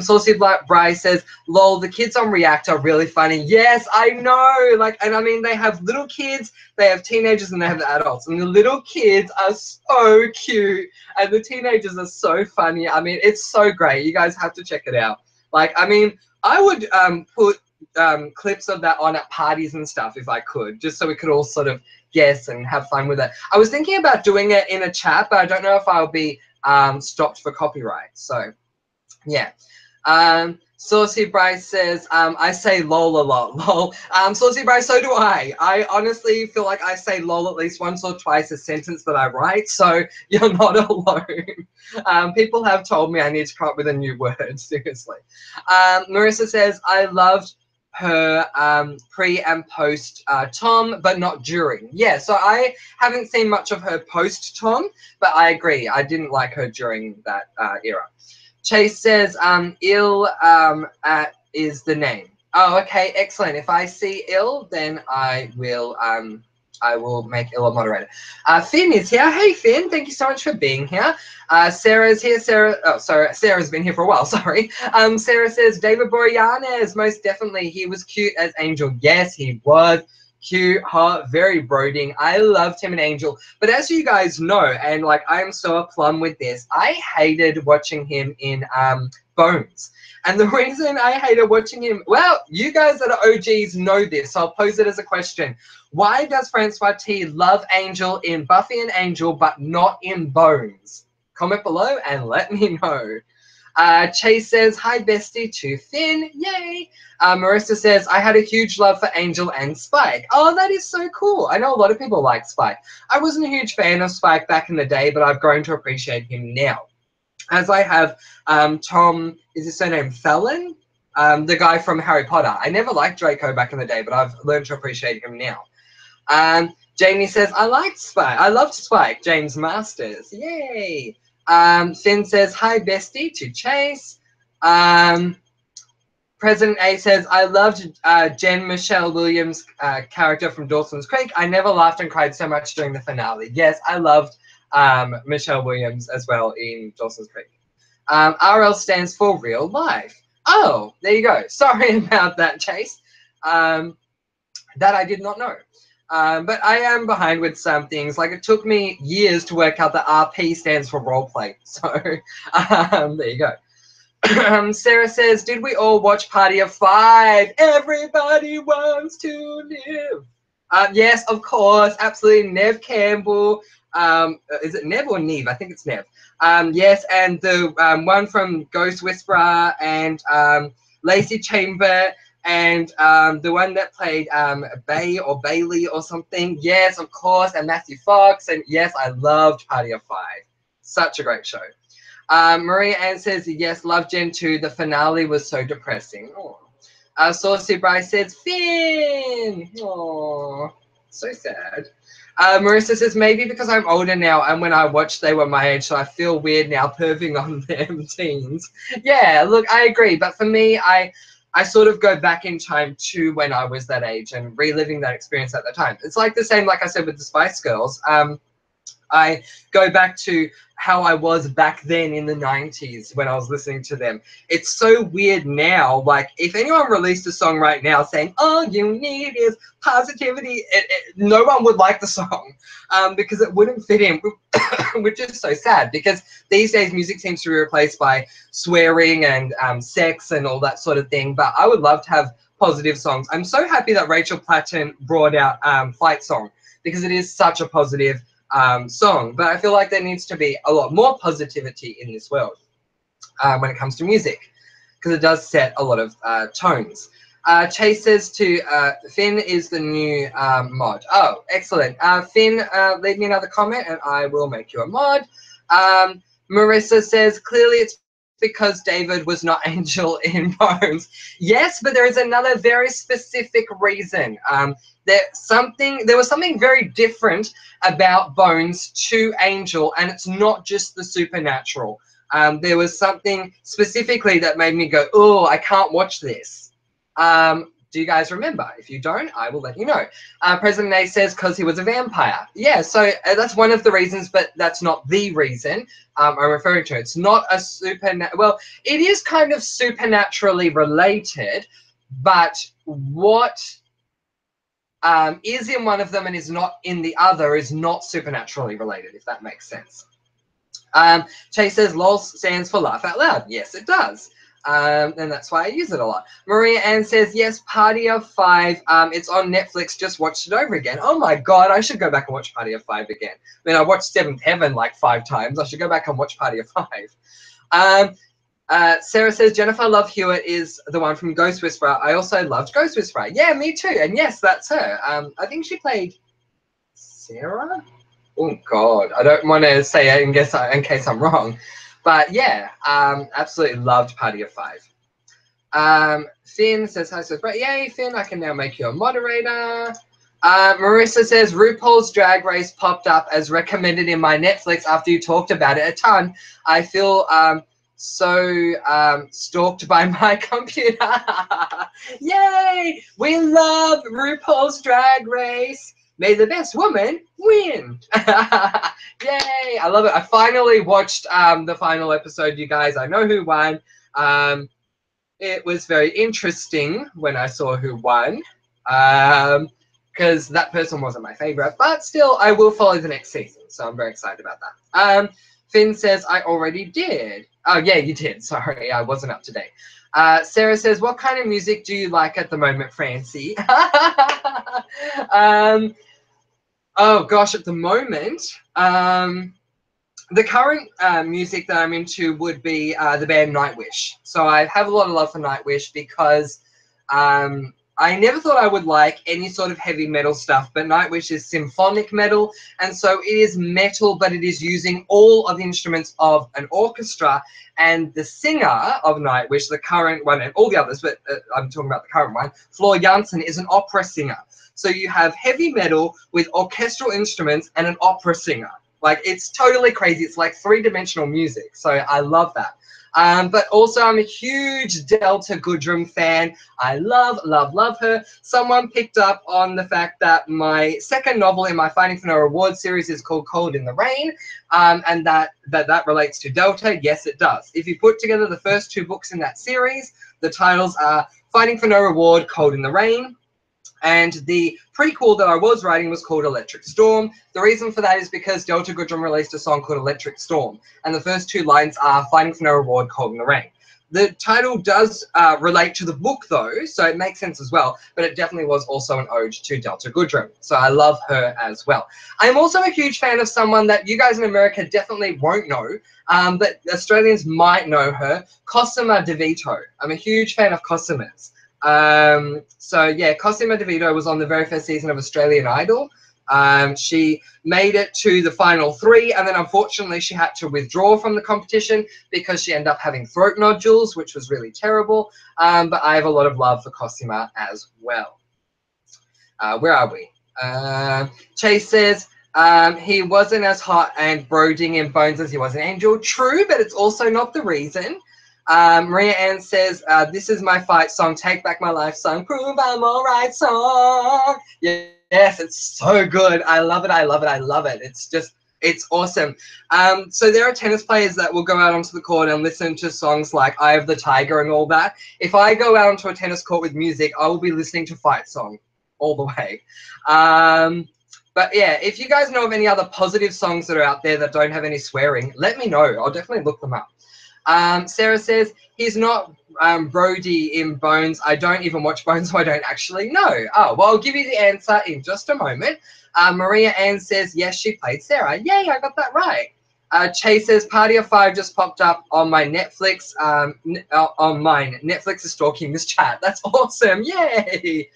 Saucy Black Bryce says, lol, the kids on React are really funny. Yes, I know. Like, and I mean, they have little kids, they have teenagers, and they have the adults. And the little kids are so cute, and the teenagers are so funny. I mean, it's so great. You guys have to check it out. Like, I mean, I would put clips of that on at parties and stuff if I could, just so we could all sort of guess and have fun with it. I was thinking about doing it in a chat, but I don't know if I'll be stopped for copyright. So, yeah. Saucy Bryce says, I say lol a lot. Lol. Saucy Bryce, so do I. I honestly feel like I say lol at least once or twice a sentence that I write, so you're not alone. People have told me I need to come up with a new word, seriously. Marissa says, I loved her pre and post Tom, but not during. Yeah, so I haven't seen much of her post Tom, but I agree. I didn't like her during that era. Chase says, ill is the name. Oh, okay, excellent. If I see ill, then I will make ill a moderator. Finn is here. Hey, Finn, thank you so much for being here. Sarah's here. Sarah's been here for a while, sorry. Sarah says, David Boreanaz, most definitely. He was cute as Angel. Yes, he was. Cute, hot, very brooding. I loved him in Angel. But as you guys know, and like I am so a plum with this, I hated watching him in Bones. And the reason I hated watching him, well, you guys that are OGs know this, so I'll pose it as a question. Why does Francois T love Angel in Buffy and Angel, but not in Bones? Comment below and let me know. Chase says, hi bestie to Finn, yay. Marissa says, I had a huge love for Angel and Spike. Oh, that is so cool. I know a lot of people like Spike. I wasn't a huge fan of Spike back in the day, but I've grown to appreciate him now. As I have Tom, is his surname Felon? The guy from Harry Potter. I never liked Draco back in the day, but I've learned to appreciate him now. Jamie says, I liked Spike. I loved Spike. James Masters, yay. Finn says, hi bestie to Chase. President A says, I loved Jen Michelle Williams' character from Dawson's Creek. I never laughed and cried so much during the finale. Yes, I loved Michelle Williams as well in Dawson's Creek. RL stands for real life. Oh, there you go. Sorry about that, Chase. That I did not know. But I am behind with some things. Like, it took me years to work out that RP stands for roleplay. So there you go. Sarah says, did we all watch Party of Five? Everybody wants to live. Yes, of course, absolutely. Nev Campbell. Is it Nev or Neve? I think it's Nev. Yes, and the one from Ghost Whisperer and Lacey Chamber and the one that played Bay or Bailey or something. Yes, of course, and Matthew Fox. And yes, I loved Party of Five. Such a great show. Maria Ann says, yes, love Gen 2. The finale was so depressing. Saucy Bryce says, Finn. Oh, so sad. Marissa says, maybe because I'm older now and when I watched they were my age, so I feel weird now perving on them teens. Yeah, look, I agree. But for me, I sort of go back in time to when I was that age and reliving that experience at the time. It's like the same, like I said, with the Spice Girls. I go back to how I was back then in the 90s when I was listening to them. It's so weird now. Like, if anyone released a song right now saying, all you need is positivity, no one would like the song because it wouldn't fit in, which is so sad because these days music seems to be replaced by swearing and sex and all that sort of thing. But I would love to have positive songs. I'm so happy that Rachel Platten brought out Fight Song because it is such a positive song, but I feel like there needs to be a lot more positivity in this world when it comes to music because it does set a lot of tones. Chase says to Finn is the new mod. Oh, excellent. Finn, leave me another comment and I will make you a mod. Marissa says, clearly it's because David was not Angel in Bones. Yes, but there is another very specific reason. There was something very different about Bones to Angel, and it's not just the supernatural. There was something specifically that made me go, oh, I can't watch this. Do you guys remember? If you don't, I will let you know. President A says because he was a vampire. Yeah, so that's one of the reasons, but that's not the reason I'm referring to. It's not a well, it is kind of supernaturally related, but what is in one of them and is not in the other is not supernaturally related, if that makes sense. Chase says LOL stands for laugh out loud. Yes, it does. And that's why I use it a lot. Maria Ann says, yes, Party of Five. It's on Netflix. Just watched it over again. Oh my God, I should go back and watch Party of Five again. I mean, I watched Seventh Heaven like 5 times. I should go back and watch Party of Five. Sarah says, Jennifer Love Hewitt is the one from Ghost Whisperer. I also loved Ghost Whisperer. Yeah, me too. And yes, that's her. I think she played Sarah? Oh, God. I don't want to say it in case I'm wrong. But yeah, absolutely loved Party of Five. Finn says, hi, says, yay, Finn, I can now make you a moderator. Marissa says, RuPaul's Drag Race popped up as recommended in my Netflix after you talked about it a ton. I feel so stalked by my computer. Yay! We love RuPaul's Drag Race. May the best woman win. Yay! I love it. I finally watched the final episode, you guys. I know who won. It was very interesting when I saw who won. Because that person wasn't my favorite. But still, I will follow the next season. So I'm very excited about that. Finn says, I already did. Oh, yeah, you did. Sorry, I wasn't up to date. Sarah says, what kind of music do you like at the moment, Francie? Oh, gosh, at the moment, the current music that I'm into would be the band Nightwish. So I have a lot of love for Nightwish because I never thought I would like any sort of heavy metal stuff, but Nightwish is symphonic metal, and so it is metal, but it is using all of the instruments of an orchestra, and the singer of Nightwish, the current one, and all the others, but I'm talking about the current one, Floor Jansen, is an opera singer. So you have heavy metal with orchestral instruments and an opera singer. Like, it's totally crazy. It's like 3-dimensional music. So I love that. But also I'm a huge Delta Goodrem fan. I love, love, love her. Someone picked up on the fact that my second novel in my Fighting for No Reward series is called Cold in the Rain, and that relates to Delta. Yes, it does. If you put together the first 2 books in that series, the titles are Fighting for No Reward, Cold in the Rain, and the prequel that I was writing was called Electric Storm. The reason for that is because Delta Goodrem released a song called Electric Storm, and the first 2 lines are Fighting for No Reward, Cold in the Rain. The title does relate to the book, though, so it makes sense as well, but it definitely was also an ode to Delta Goodrem, so I love her as well. I'm also a huge fan of someone that you guys in America definitely won't know, but Australians might know her, Cosima DeVito. I'm a huge fan of Cosima's. So yeah, Cosima DeVito was on the very first season of Australian Idol. She made it to the final 3, and then unfortunately she had to withdraw from the competition because she ended up having throat nodules, which was really terrible. But I have a lot of love for Cosima as well. Where are we? Chase says, he wasn't as hot and brooding in Bones as he was in Angel. True, but it's also not the reason. Maria Ann says, this is my fight song, Take Back My Life song, Prove I'm Alright song. Yes, it's so good. I love it, I love it, I love it. It's awesome. So there are tennis players that will go out onto the court and listen to songs like Eye of the Tiger and all that. If I go out onto a tennis court with music, I will be listening to Fight Song all the way. But yeah, if you guys know of any other positive songs that are out there that don't have any swearing, let me know. I'll definitely look them up. Sarah says, he's not Brody in Bones. I don't even watch Bones, so I don't actually know. Oh, well, I'll give you the answer in just a moment. Maria Ann says, yes, she played Sarah. Yay, I got that right. Chase says, Party of 5 just popped up on my Netflix. On mine. Netflix is stalking this chat. That's awesome. Yay.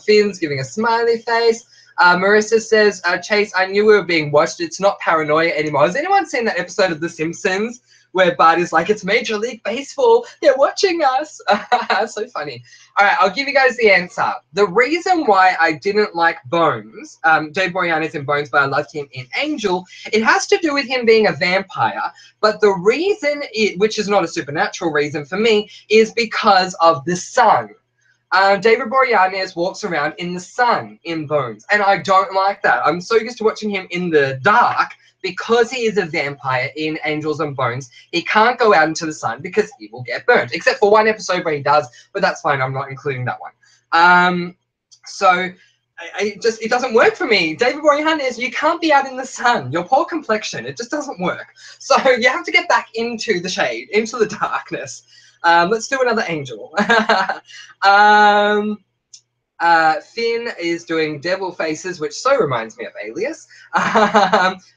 Finn's giving a smiley face. Marissa says, Chase, I knew we were being watched. It's not paranoia anymore. Has anyone seen that episode of The Simpsons where Bart is like, it's Major League Baseball, they're watching us? So funny. All right, I'll give you guys the answer. The reason why I didn't like Bones, Dave Boreanaz in Bones, but I loved him in Angel, it has to do with him being a vampire. But the reason, which is not a supernatural reason for me, is because of the sun. David Boreanaz walks around in the sun in Bones, and I don't like that. I'm so used to watching him in the dark. Because he is a vampire in Angels and Bones, he can't go out into the sun because he will get burnt. Except for one episode where he does, but that's fine. I'm not including that one. So it doesn't work for me. David Boreanaz, you can't be out in the sun. Your poor complexion, it just doesn't work. So you have to get back into the shade, into the darkness. Let's do another Angel. Finn is doing devil faces, which so reminds me of Alias,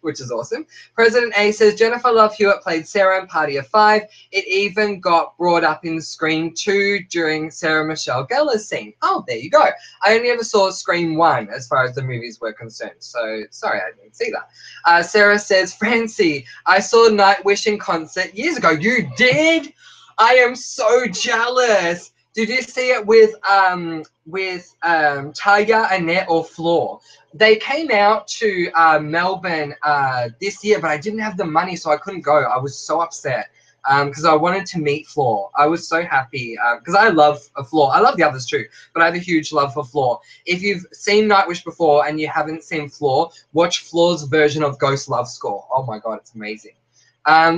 which is awesome. President A says, Jennifer Love Hewitt played Sarah in Party of 5. It even got brought up in Scream 2 during Sarah Michelle Gellar's scene. Oh, there you go. I only ever saw Scream 1 as far as the movies were concerned, so sorry I didn't see that. Sarah says, Francie, I saw Nightwish in concert years ago. You did? I am so jealous. Did you see it with Tiger, Annette, or Floor? They came out to Melbourne this year, but I didn't have the money, so I couldn't go. I was so upset because I wanted to meet Floor. I was so happy because I love Floor. I love the others too, but I have a huge love for Floor. If you've seen Nightwish before and you haven't seen Floor, watch Floor's version of Ghost Love Score. Oh my God, it's amazing.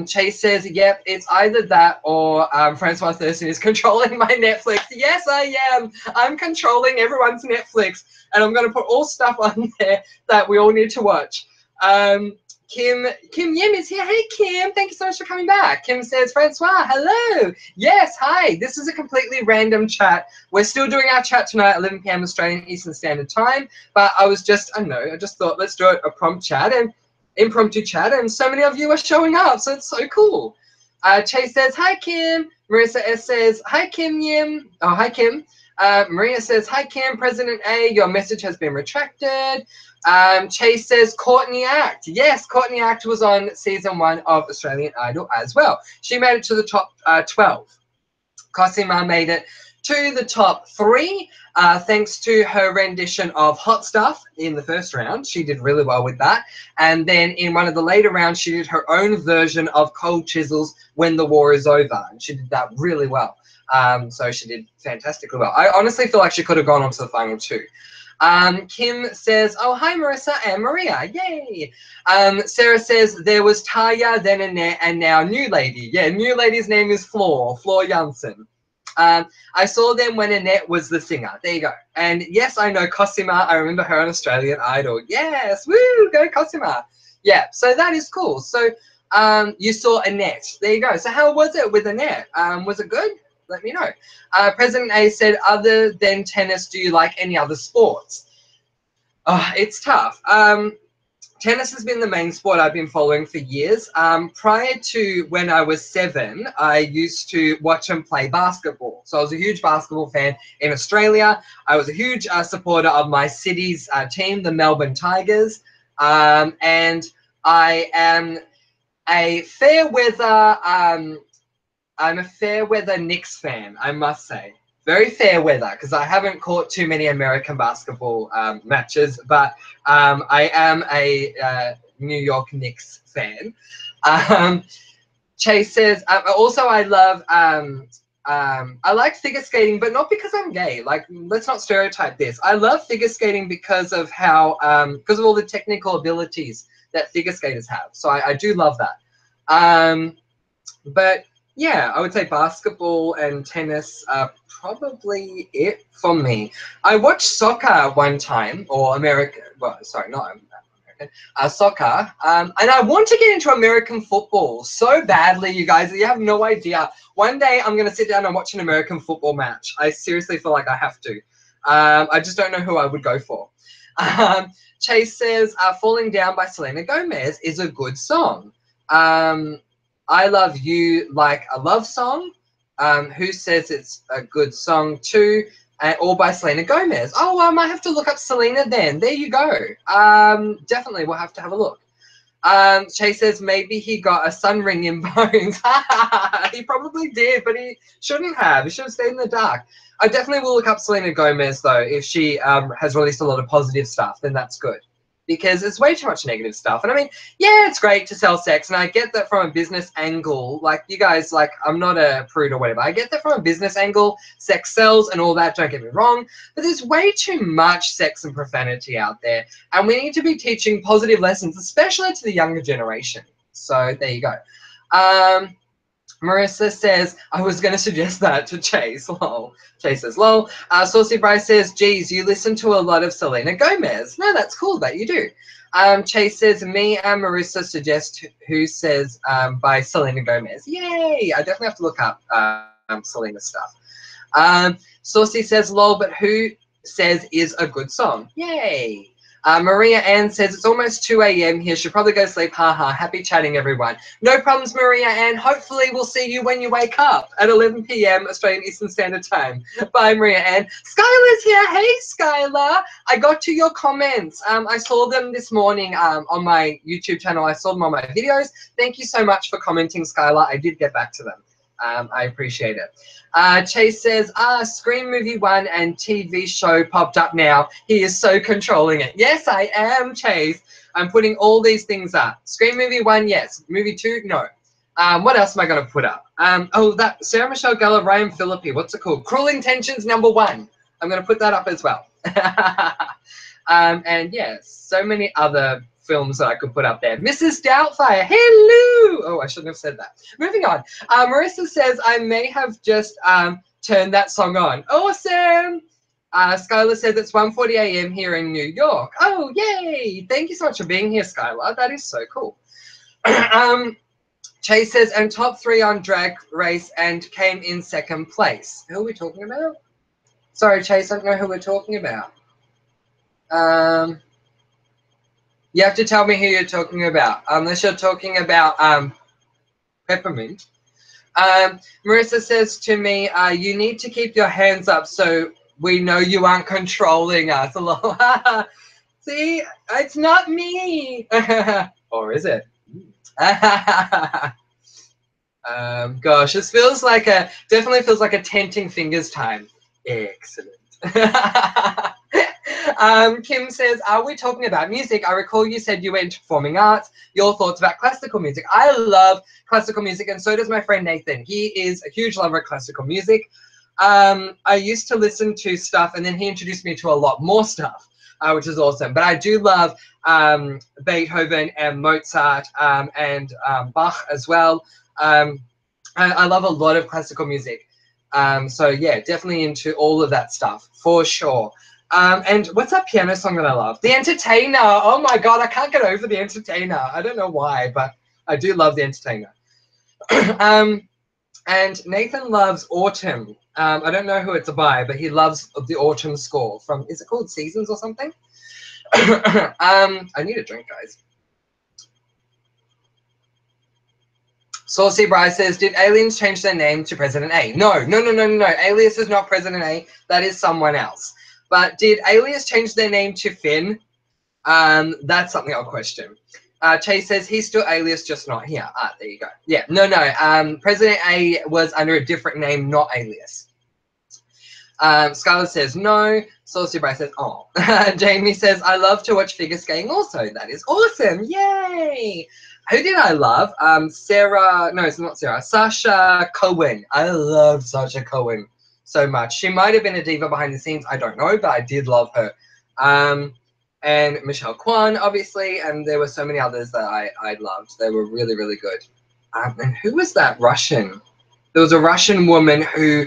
Chase says, yep, it's either that or Francois Thurston is controlling my Netflix. Yes, I am. I'm controlling everyone's Netflix, and I'm going to put all stuff on there that we all need to watch. Kim Yim is here. Hey, Kim. Thank you so much for coming back. Kim says, Francois, hello. Yes, hi. This is a completely random chat. We're still doing our chat tonight at 11 p.m. Australian Eastern Standard Time, but I just thought let's do a prompt chat and impromptu chat, and so many of you are showing up, so it's so cool. Chase says, hi, Kim. Marissa S says, hi, Kim Yim. Oh, hi, Kim. Maria says, hi, Kim. President A, your message has been retracted. Chase says, Courtney Act. Yes, Courtney Act was on season 1 of Australian Idol as well. She made it to the top 12. Cosima made it to the top 3, thanks to her rendition of Hot Stuff in the first round. She did really well with that. And then in one of the later rounds, she did her own version of Cold Chisels, When the War Is Over. And she did that really well. So she did fantastically well. I honestly feel like she could have gone on to the final 2. Kim says, oh, hi, Marissa and Maria. Yay. Sarah says, there was Taya, then Annette, and now New Lady. Yeah, New Lady's name is Floor Janssen. I saw them when Annette was the singer. There you go. And yes, I know Cosima. I remember her on Australian Idol. Yes, woo, go Cosima. Yeah, so that is cool. So you saw Annette. There you go. So how was it with Annette? Was it good? Let me know. President A said, other than tennis, do you like any other sports? Oh, it's tough. Tennis has been the main sport I've been following for years. Prior to when I was 7, I used to watch and play basketball. So I was a huge basketball fan in Australia. I was a huge supporter of my city's team, the Melbourne Tigers. And I am a fair weather I'm a fair weather Knicks fan, I must say. Very fair weather, because I haven't caught too many American basketball matches, but I am a New York Knicks fan. Chase says, also I love, I like figure skating, but not because I'm gay. Like, let's not stereotype this. I love figure skating because of how, because of all the technical abilities that figure skaters have. So I do love that. But yeah, I would say basketball and tennis are probably it for me. I watched soccer one time, or American, well, sorry, not American, soccer, and I want to get into American football so badly, you guys, you have no idea. One day I'm going to sit down and watch an American football match. I seriously feel like I have to. I just don't know who I would go for. Chase says, Falling Down by Selena Gomez is a good song. I Love You Like a Love Song. Who says it's a good song too? All by Selena Gomez. Oh, I might have to look up Selena then. There you go. Definitely we'll have to have a look. Chase says maybe he got a sun ring in Bones. He probably did, but he shouldn't have. He should have stayed in the dark. I definitely will look up Selena Gomez though. If she has released a lot of positive stuff, then that's good. Because it's way too much negative stuff. And I mean, yeah, it's great to sell sex. And I get that from a business angle. Like, you guys, like, I'm not a prude or whatever. I get that from a business angle. Sex sells and all that, don't get me wrong. But there's way too much sex and profanity out there. And we need to be teaching positive lessons, especially to the younger generation. So there you go. Marissa says, I was going to suggest that to Chase. Lol. Chase says, lol. Saucy Bryce says, geez, you listen to a lot of Selena Gomez. No, that's cool that you do. Chase says, me and Marissa suggest Who Says by Selena Gomez. Yay! I definitely have to look up Selena stuff. Saucy says, lol, but Who Says is a good song. Yay! Maria Ann says, it's almost 2 a.m. here. Should probably go to sleep. Haha. Happy chatting, everyone. No problems, Maria Ann. Hopefully we'll see you when you wake up at 11 p.m. Australian Eastern Standard Time. Bye, Maria Ann. Skylar's here. Hey, Skylar. I got to your comments. I saw them this morning on my YouTube channel. I saw them on my videos. Thank you so much for commenting, Skylar. I did get back to them. I appreciate it. Chase says, Scream Movie 1 and TV show popped up now. He is so controlling it. Yes, I am, Chase. I'm putting all these things up. Scream Movie 1, yes. Movie 2, no. What else am I going to put up? Oh, that Sarah Michelle Gellar, Ryan Phillippe. What's it called? Cruel Intentions #1. I'm going to put that up as well. And yes, so many other films that I could put up there. Mrs. Doubtfire, hello! Oh, I shouldn't have said that. Moving on. Marissa says, I may have just turned that song on. Awesome! Skylar says it's 1:40 a.m. here in New York. Oh, yay! Thank you so much for being here, Skylar. That is so cool. Chase says, and top 3 on Drag Race and came in 2nd place. Who are we talking about? Sorry, Chase, I don't know who we're talking about. You have to tell me who you're talking about, unless you're talking about Peppermint. Marissa says to me, you need to keep your hands up so we know you aren't controlling us. See, it's not me. Or is it? Gosh, this feels like definitely feels like a tenting fingers time. Excellent. Kim says, are we talking about music? I recall you said you were into performing arts. Your thoughts about classical music? I love classical music, and so does my friend Nathan. He is a huge lover of classical music. I used to listen to stuff, and then he introduced me to a lot more stuff, which is awesome. But I do love Beethoven and Mozart and Bach as well. I love a lot of classical music. So yeah, definitely into all of that stuff for sure. And what's that piano song that I love? The Entertainer. Oh my God, I can't get over The Entertainer. I don't know why, but I do love The Entertainer. And Nathan loves Autumn. I don't know who it's by, but he loves the Autumn score from, is it called Seasons or something? I need a drink, guys. Saucy Bryce says, did aliens change their name to President A? No. Alias is not President A. That is someone else. But did Alias change their name to Finn? That's something I'll question. Chase says, he's still Alias, just not here. There you go. Yeah, no. President A was under a different name, not Alias. Scarlett says, no. Saucy Bryce says, oh. Jamie says, I love to watch figure skating also. That is awesome. Yay. Who did I love? Sarah, no, it's not Sarah. Sasha Cohen. I love Sasha Cohen so much. She might have been a diva behind the scenes. I don't know, but I did love her. And Michelle Kwan, obviously, and there were so many others that I loved. They were really, really good. And who was that Russian? There was a Russian woman who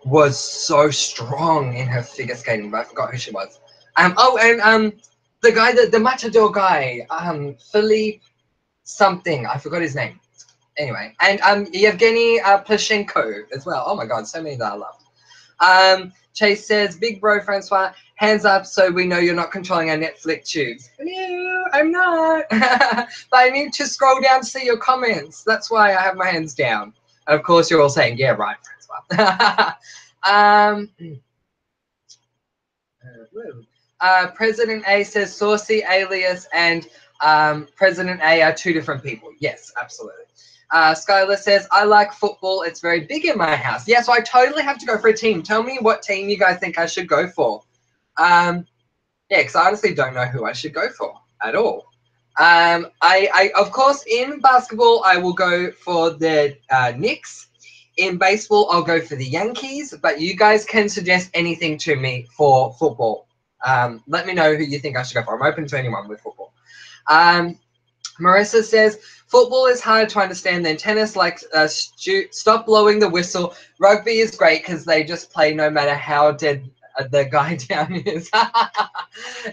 was so strong in her figure skating, but I forgot who she was. The guy, the Matador guy, Philippe something. I forgot his name. Anyway, and Yevgeny Plashenko as well. Oh my God, so many that I love. Chase says, big bro Francois, hands up so we know you're not controlling our Netflix tubes. No, I'm not. But I need to scroll down to see your comments. That's why I have my hands down. And of course, you're all saying, yeah, right, Francois. President A says Saucy, Alias, and President A are two different people. Yes, absolutely. Skylar says, I like football. It's very big in my house. Yeah, so I totally have to go for a team. Tell me what team you guys think I should go for. Yeah, because I honestly don't know who I should go for at all. I of course, in basketball, I will go for the Knicks. In baseball, I'll go for the Yankees. But you guys can suggest anything to me for football. Let me know who you think I should go for. I'm open to anyone with football. Marissa says, football is hard to understand than tennis. Like, stop blowing the whistle. Rugby is great because they just play no matter how dead the guy down is.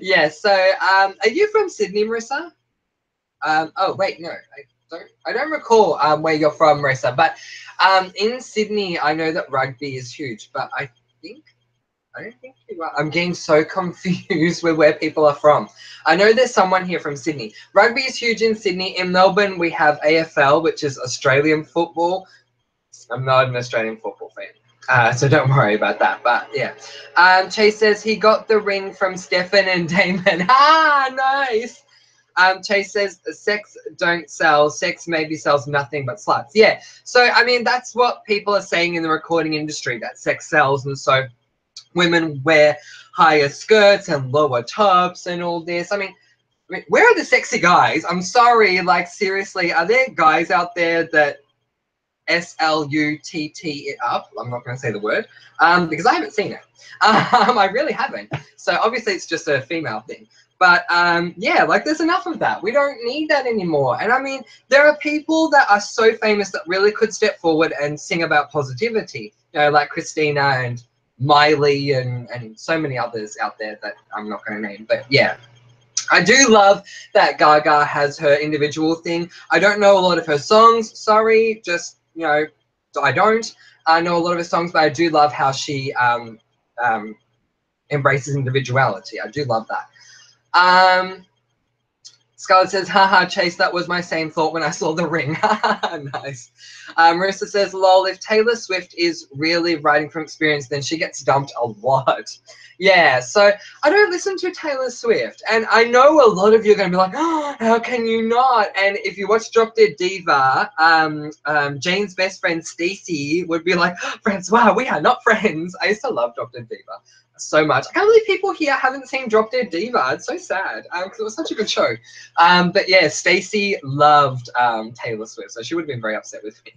Yeah, so are you from Sydney, Marissa? Oh, wait, no. I don't recall where you're from, Marissa. But in Sydney, I know that rugby is huge. But I don't think you are. I'm getting so confused with where people are from. I know there's someone here from Sydney. Rugby is huge in Sydney. In Melbourne, we have AFL, which is Australian football. I'm not an Australian football fan, so don't worry about that. But yeah, Chase says he got the ring from Stefan and Damon. Nice. Chase says sex don't sell. Sex maybe sells nothing but sluts. Yeah. So I mean, that's what people are saying in the recording industry, that sex sells, and so women wear higher skirts and lower tops and all this. I mean, where are the sexy guys? I'm sorry, like seriously, are there guys out there that SLUTT it up? I'm not going to say the word because I haven't seen it. I really haven't. So obviously it's just a female thing. But yeah, like there's enough of that. We don't need that anymore. And I mean, there are people that are so famous that really could step forward and sing about positivity. You know, like Christina and Miley and so many others out there that I'm not going to name. But yeah, I do love that Gaga has her individual thing. I don't know a lot of her songs. Sorry, just, you know, I don't. I know a lot of her songs, but I do love how she embraces individuality. I do love that. Scarlett says, haha, Chase, that was my same thought when I saw The Ring. Nice. Marissa says, lol, if Taylor Swift is really writing from experience, then she gets dumped a lot. Yeah, so I don't listen to Taylor Swift. And I know a lot of you are going to be like, oh, how can you not? And if you watch Drop Dead Diva, Jane's best friend, Stacey, would be like, Francois, we are not friends. I used to love Drop Dead Diva so much. I can't believe people here haven't seen Drop Dead Diva. It's so sad because it was such a good show. But yeah, Stacey loved Taylor Swift, so she would have been very upset with me.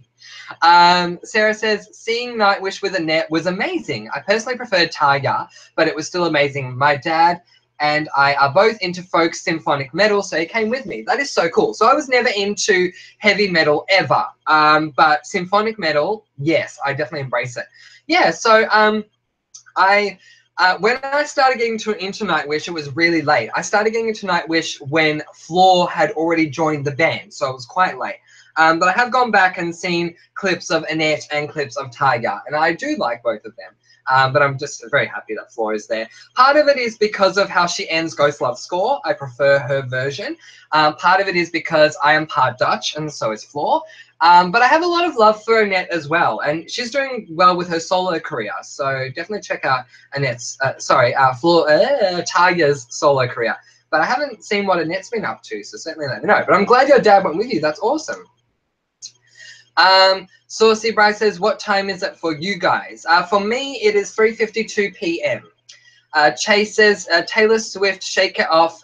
Sarah says, seeing Nightwish with Annette was amazing. I personally preferred Tarja, but it was still amazing. My dad and I are both into folk symphonic metal, so he came with me. That is so cool. So I was never into heavy metal ever, but symphonic metal, yes, I definitely embrace it. Yeah, so when I started getting into Nightwish, it was really late. I started getting into Nightwish when Floor had already joined the band, so it was quite late. But I have gone back and seen clips of Annette and clips of Tyga, and I do like both of them. But I'm just very happy that Floor is there. Part of it is because of how she ends Ghost Love Score. I prefer her version. Part of it is because I am part Dutch, and so is Floor. But I have a lot of love for Annette as well, and she's doing well with her solo career. So definitely check out Floor Tyga's solo career. But I haven't seen what Annette's been up to, so certainly let me know. But I'm glad your dad went with you. That's awesome. Saucy Bryce says, what time is it for you guys? For me, it is 3:52 p.m. Chase says, Taylor Swift, Shake It Off.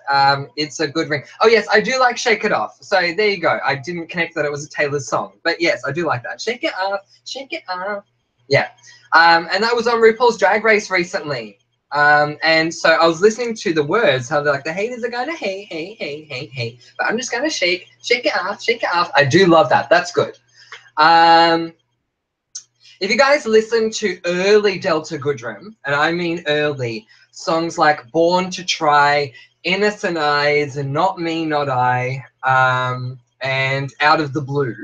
It's a good ring. Oh, yes, I do like Shake It Off. So there you go. I didn't connect that it was a Taylor song. But yes, I do like that. Shake It Off, Shake It Off. Yeah. And that was on RuPaul's Drag Race recently. And so I was listening to the words, how they're like, the haters are going to hate, hate, hate, hate, hate. But I'm just going to shake it off, shake it off. I do love that. That's good. If you guys listen to early Delta Goodrem, and I mean early, songs like Born to Try, Innocent Eyes, and Not Me, Not I, and Out of the Blue,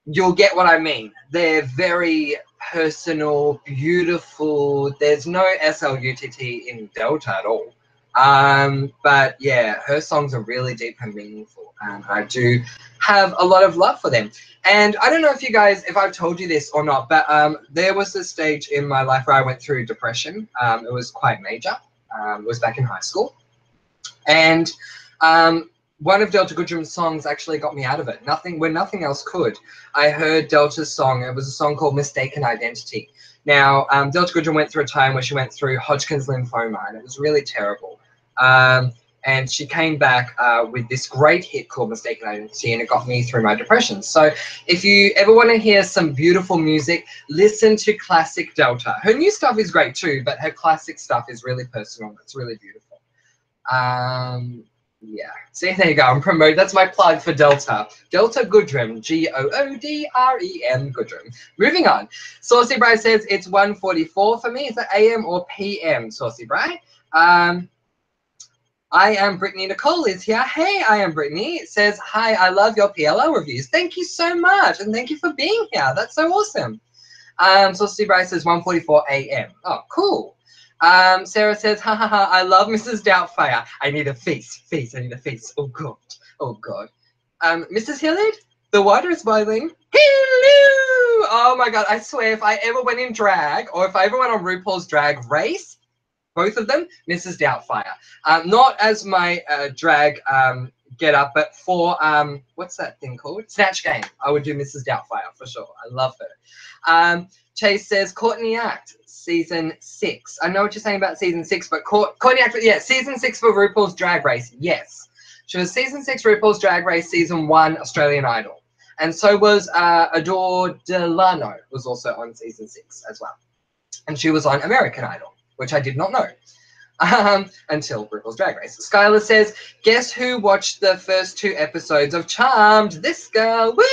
you'll get what I mean. They're very personal, beautiful. There's no SLUTT in Delta at all. But yeah, her songs are really deep and meaningful, and I do have a lot of love for them. And I don't know if you guys, if I've told you this or not, but there was a stage in my life where I went through depression. It was quite major. It was back in high school. And one of Delta Goodrem's songs actually got me out of it. When nothing else could. I heard Delta's song. It was a song called Mistaken Identity. Now, Delta Goodrem went through a time where she went through Hodgkin's lymphoma, and it was really terrible. And she came back with this great hit called Mistaken Identity, and it got me through my depression. So if you ever want to hear some beautiful music, listen to classic Delta. Her new stuff is great too, but her classic stuff is really personal. It's really beautiful. Yeah, see, there you go. I'm promoting. That's my plug for Delta. Delta Goodrem, Goodrem, Goodrem. Moving on. Saucy Bright says it's 1:44 for me. Is that AM or PM, Saucy Bright? I am Brittany Nicole is here. Hey, I am Brittany. It says, hi, I love your PLL reviews. Thank you so much, and thank you for being here. That's so awesome. Saucy Bright says 1:44 AM. Oh, cool. Sarah says, ha ha ha, I love Mrs. Doubtfire. I need a feast, I need a feast. Oh God, oh God. Mrs. Hillard, the water is boiling. Hello! Oh my God, I swear if I ever went in drag, or if I ever went on RuPaul's Drag Race, both of them, Mrs. Doubtfire. Not as my drag get up, but for, what's that thing called? Snatch Game. I would do Mrs. Doubtfire for sure. I love her. Chase says, Courtney Act, season 6. I know what you're saying about season 6, but Courtney Act, yeah, season 6 for RuPaul's Drag Race, yes. She was season 6 RuPaul's Drag Race, season 1 Australian Idol. And so was Adore Delano, was also on season 6 as well. And she was on American Idol, which I did not know until RuPaul's Drag Race. Skylar says, guess who watched the first 2 episodes of Charmed? This girl. Woo!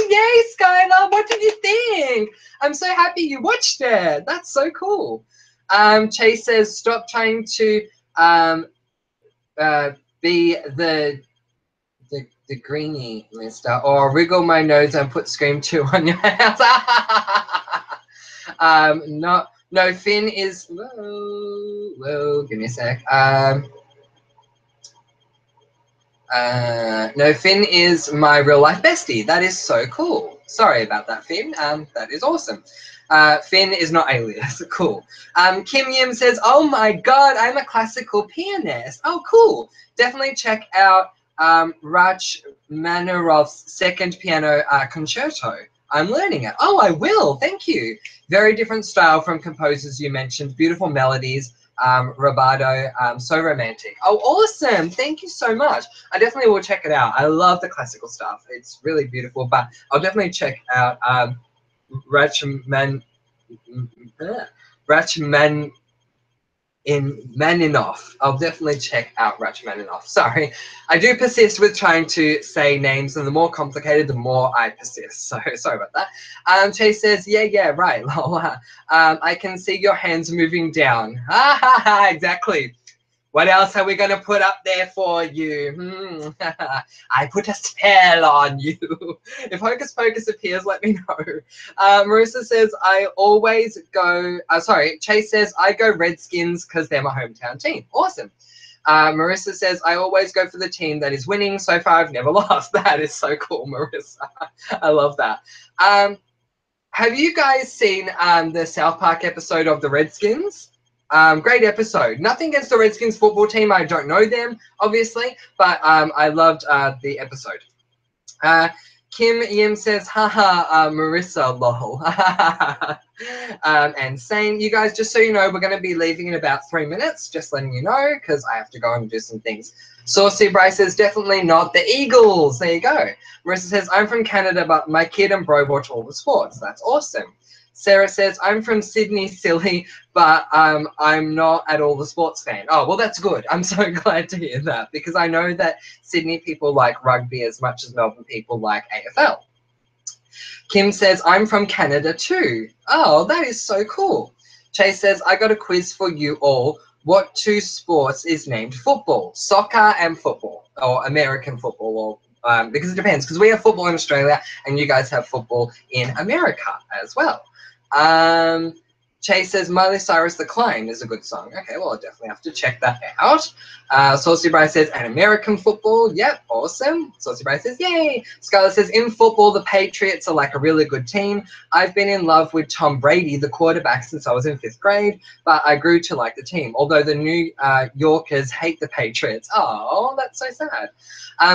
Yay, Skylar! What did you think? I'm so happy you watched it. That's so cool. Chase says, stop trying to be the greenie, mister, or wriggle my nose and put Scream 2 on your house. No, Finn is, whoa, give me a sec. No, Finn is my real life bestie. That is so cool. Sorry about that, Finn. That is awesome. Finn is not alias. Cool. Kim Yim says, oh my god, I'm a classical pianist. Oh, cool. Definitely check out Rachmaninoff's second piano concerto. I'm learning it. Oh, I will. Thank you. Very different style from composers you mentioned. Beautiful melodies. Rubato, so romantic. Oh, awesome. Thank you so much. I definitely will check it out. I love the classical stuff. It's really beautiful, but I'll definitely check out Rachmaninoff. I'll definitely check out Rachmaninoff. Sorry, I do persist with trying to say names, and the more complicated, the more I persist. So sorry about that. Chase says, yeah, right. I can see your hands moving down. Ha ha ha! Exactly. What else are we going to put up there for you? I put a spell on you. If Hocus Pocus appears, let me know. Marissa says, I always go... Chase says, I go Redskins because they're my hometown team. Awesome. Marissa says, I always go for the team that is winning. So far, I've never lost. That is so cool, Marissa. I love that. Have you guys seen the South Park episode of the Redskins? Great episode. Nothing against the Redskins football team. I don't know them, obviously, but I loved the episode. Kim Yim says, haha, Marissa, lol. And saying, you guys, just so you know, we're going to be leaving in about 3 minutes, just letting you know, because I have to go and do some things. Saucy Bryce says, definitely not the Eagles. There you go. Marissa says, I'm from Canada, but my kid and bro watch all the sports. That's awesome. Sarah says, I'm from Sydney, silly, but I'm not at all the sports fan. Oh, well, that's good. I'm so glad to hear that, because I know that Sydney people like rugby as much as Melbourne people like AFL. Kim says, I'm from Canada too. Oh, that is so cool. Chase says, I got a quiz for you all. What two sports is named football? Soccer and football, or American football, or because it depends, because we have football in Australia and you guys have football in America as well. Chase says, Miley Cyrus The Climb is a good song. Okay, well, I'll definitely have to check that out. Saucy Bryce says, an American football. Yep, awesome. Saucy Bryce says, yay. Scarlett says, in football, the Patriots are like a really good team. I've been in love with Tom Brady, the quarterback, since I was in 5th grade, but I grew to like the team, although the New Yorkers hate the Patriots. Oh, that's so sad.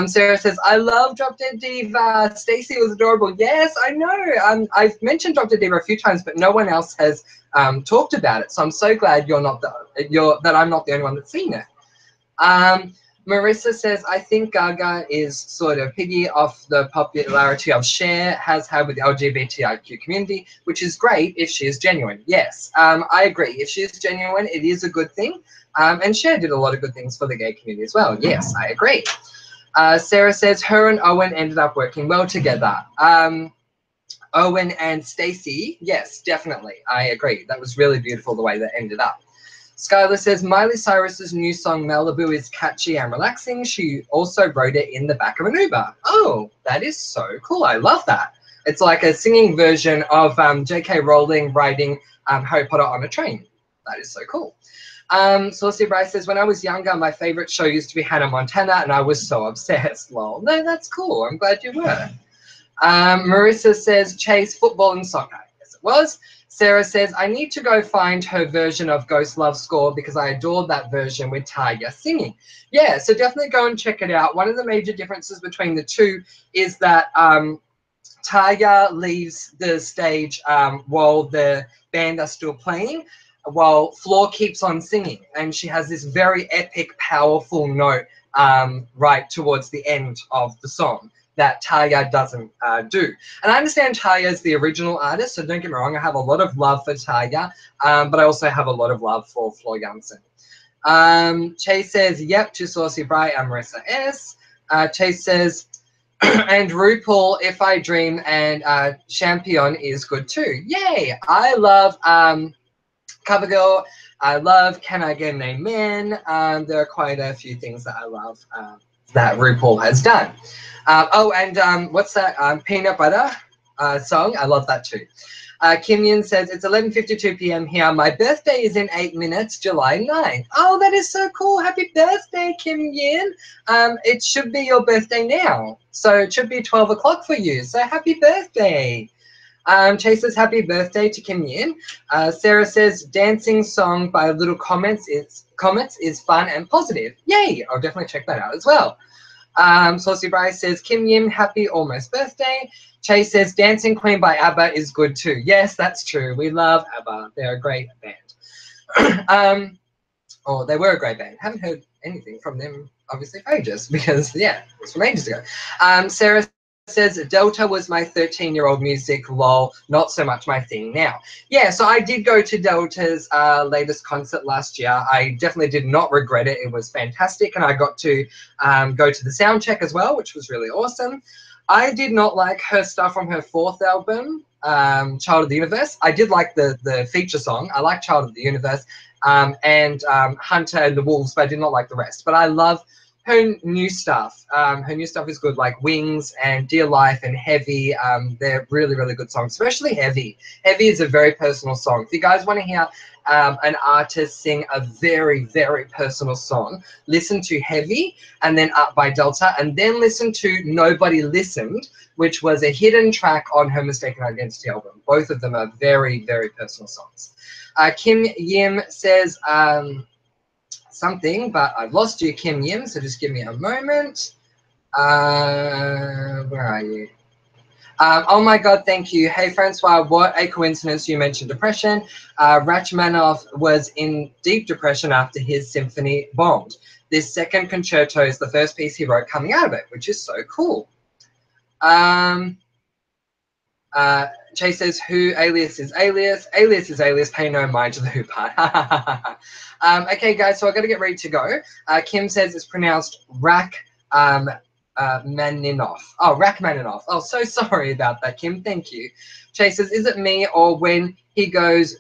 Sarah says, I love Drop Dead Diva. Stacey was adorable. Yes, I know. I've mentioned Drop Dead Diva a few times, but no one else has talked about it. So I'm so glad that I'm not the only one that's seen it. Marissa says, I think Gaga is sort of piggy off the popularity of Cher has had with the LGBTIQ community, which is great if she is genuine. Yes, I agree. If she is genuine, it is a good thing. And Cher did a lot of good things for the gay community as well. Yes, I agree. Sarah says, her and Owen ended up working well together. Owen and Stacey, yes, definitely. I agree. That was really beautiful the way that ended up. Skylar says, Miley Cyrus's new song Malibu is catchy and relaxing. She also wrote it in the back of an Uber. Oh, that is so cool. I love that. It's like a singing version of J.K. Rowling writing Harry Potter on a train. That is so cool. Saucy Bryce says, when I was younger, my favorite show used to be Hannah Montana, and I was so obsessed. Lol. No, that's cool. I'm glad you were. Marissa says, Chase, football and soccer. Yes, it was. Sarah says, I need to go find her version of Ghost Love Score because I adored that version with Tyga singing. Yeah, so definitely go and check it out. One of the major differences between the two is that Tyga leaves the stage while the band are still playing, while Floor keeps on singing. And she has this very epic, powerful note right towards the end of the song that Tyga doesn't do. And I understand Tyga is the original artist, so don't get me wrong, I have a lot of love for Tyga, but I also have a lot of love for Floor Jansen. Chase says, yep, to Saucy Bright and Marissa S. Chase says, and RuPaul, If I Dream, and Champion is good too. Yay! I love CoverGirl. I love Can I Get an Amen? There are quite a few things that I love that RuPaul has done. Oh, and what's that? Peanut Butter song. I love that too. Kim Yin says, it's 11:52 p.m. here. My birthday is in 8 minutes, July 9th. Oh, that is so cool. Happy birthday, Kim Yin. It should be your birthday now. So it should be 12 o'clock for you. So happy birthday. Chase says, happy birthday to Kim Yin. Sarah says, dancing song by Little Comets is fun and positive. Yay. I'll definitely check that out as well. Saucy Bryce says, Kim Yin, happy almost birthday. Chase says, Dancing Queen by ABBA is good too. Yes, that's true. We love ABBA. They're a great band. Or they were a great band. Haven't heard anything from them, obviously, for ages, because, yeah, it was from ages ago. Sarah says, Delta was my 13-year-old music, lol, not so much my thing now. Yeah, so I did go to Delta's latest concert last year. I definitely did not regret it. It was fantastic, and I got to go to the sound check as well, which was really awesome. I did not like her stuff from her 4th album, Child of the Universe. I did like the feature song. I like Child of the Universe and Hunter and the Wolves, but I did not like the rest. But I love her new stuff. Her new stuff is good, like Wings and Dear Life and Heavy. They're really, really good songs, especially Heavy. Heavy is a very personal song. If you guys want to hear an artist sing a very, very personal song, listen to Heavy and then Up by Delta, and then listen to Nobody Listened, which was a hidden track on her Mistaken Identity album. Both of them are very, very personal songs. Kim Yim says something, but I've lost you, Kim Yim, so just give me a moment. Where are you? Oh my God, thank you. Hey, Francois, what a coincidence you mentioned depression. Rachmaninoff was in deep depression after his symphony bombed. This second concerto is the first piece he wrote coming out of it, which is so cool. Chase says, who Alias is Alias. Alias is Alias, pay no mind to the who part. Okay, guys, so I've got to get ready to go. Kim says it's pronounced Rachmaninoff. Oh, Rachmaninoff. Oh, so sorry about that, Kim. Thank you. Chase says, is it me, or when he goes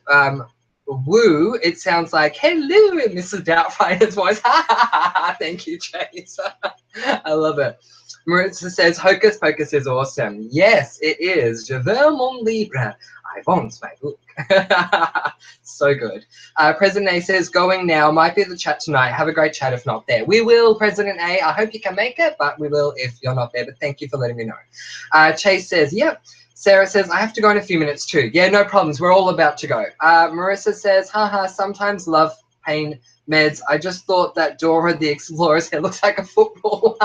woo, it sounds like hello in Mrs. Doubtfire's voice. Thank you, Chase. I love it. Marissa says, Hocus Pocus is awesome. Yes, it is. Je veux mon livre. I want my book. So good. President A says, going now. Might be the chat tonight. Have a great chat if not there. We will, President A. I hope you can make it, but we will if you're not there. But thank you for letting me know. Chase says, yep. Sarah says, I have to go in a few minutes too. Yeah, no problems. We're all about to go. Marissa says, haha, sometimes love pain meds. I just thought that Dora the Explorer's hair looks like a football.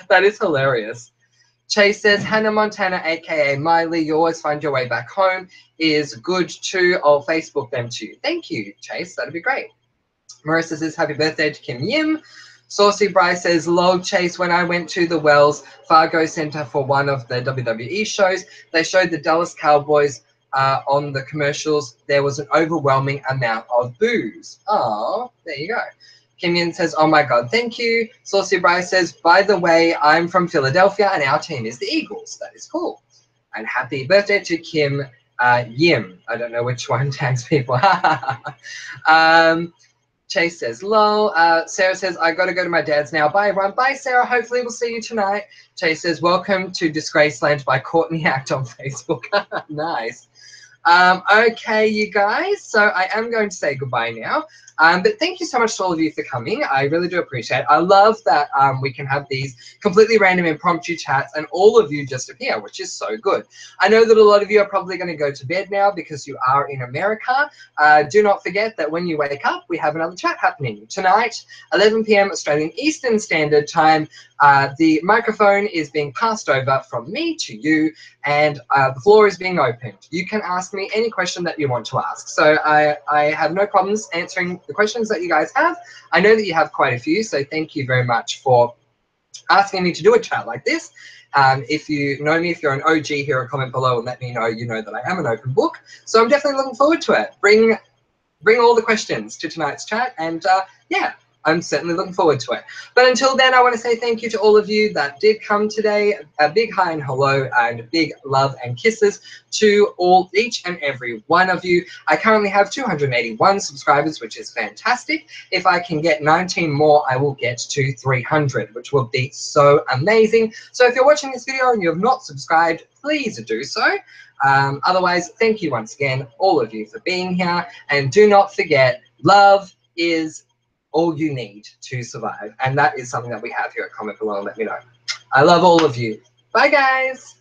That is hilarious. Chase says, Hannah Montana, aka Miley, you always find your way back home, is good too. I'll Facebook them too. Thank you, Chase. That'd be great. Marissa says, happy birthday to Kim Yim. Saucy Bryce says, lol, Chase, when I went to the Wells Fargo Center for one of the WWE shows, they showed the Dallas Cowboys on the commercials. There was an overwhelming amount of boos. Oh, there you go. Kim Yin says, oh my God, thank you. Saucy Bryce says, by the way, I'm from Philadelphia and our team is the Eagles. That is cool. And happy birthday to Kim Yim. I don't know which one tags people. Chase says, lol. Sarah says, I got to go to my dad's now. Bye, everyone. Bye, Sarah. Hopefully we'll see you tonight. Chase says, welcome to Disgraceland by Courtney Act on Facebook. Nice. Okay, you guys. So I am going to say goodbye now. But thank you so much to all of you for coming. I really do appreciate it. I love that we can have these completely random impromptu chats and all of you just appear, which is so good. I know that a lot of you are probably going to go to bed now because you are in America. Do not forget that when you wake up, we have another chat happening. Tonight, 11 p.m. Australian Eastern Standard Time, the microphone is being passed over from me to you, and the floor is being opened. You can ask me any question that you want to ask. So I have no problems answering the questions that you guys have. I know that you have quite a few, so thank you very much for asking me to do a chat like this. If you know me, if you're an OG, here a comment below and let me know you know that I am an open book. So I'm definitely looking forward to it. Bring all the questions to tonight's chat, and yeah, I'm certainly looking forward to it. But until then, I want to say thank you to all of you that did come today. A big hi and hello and big love and kisses to each and every one of you. I currently have 281 subscribers, which is fantastic. If I can get 19 more, I will get to 300, which will be so amazing. So if you're watching this video and you have not subscribed, please do so. Otherwise, thank you once again, all of you, for being here. And do not forget, love is all you need to survive. And that is something that we have here at Comment Below and Let Me Know. I love all of you. Bye, guys.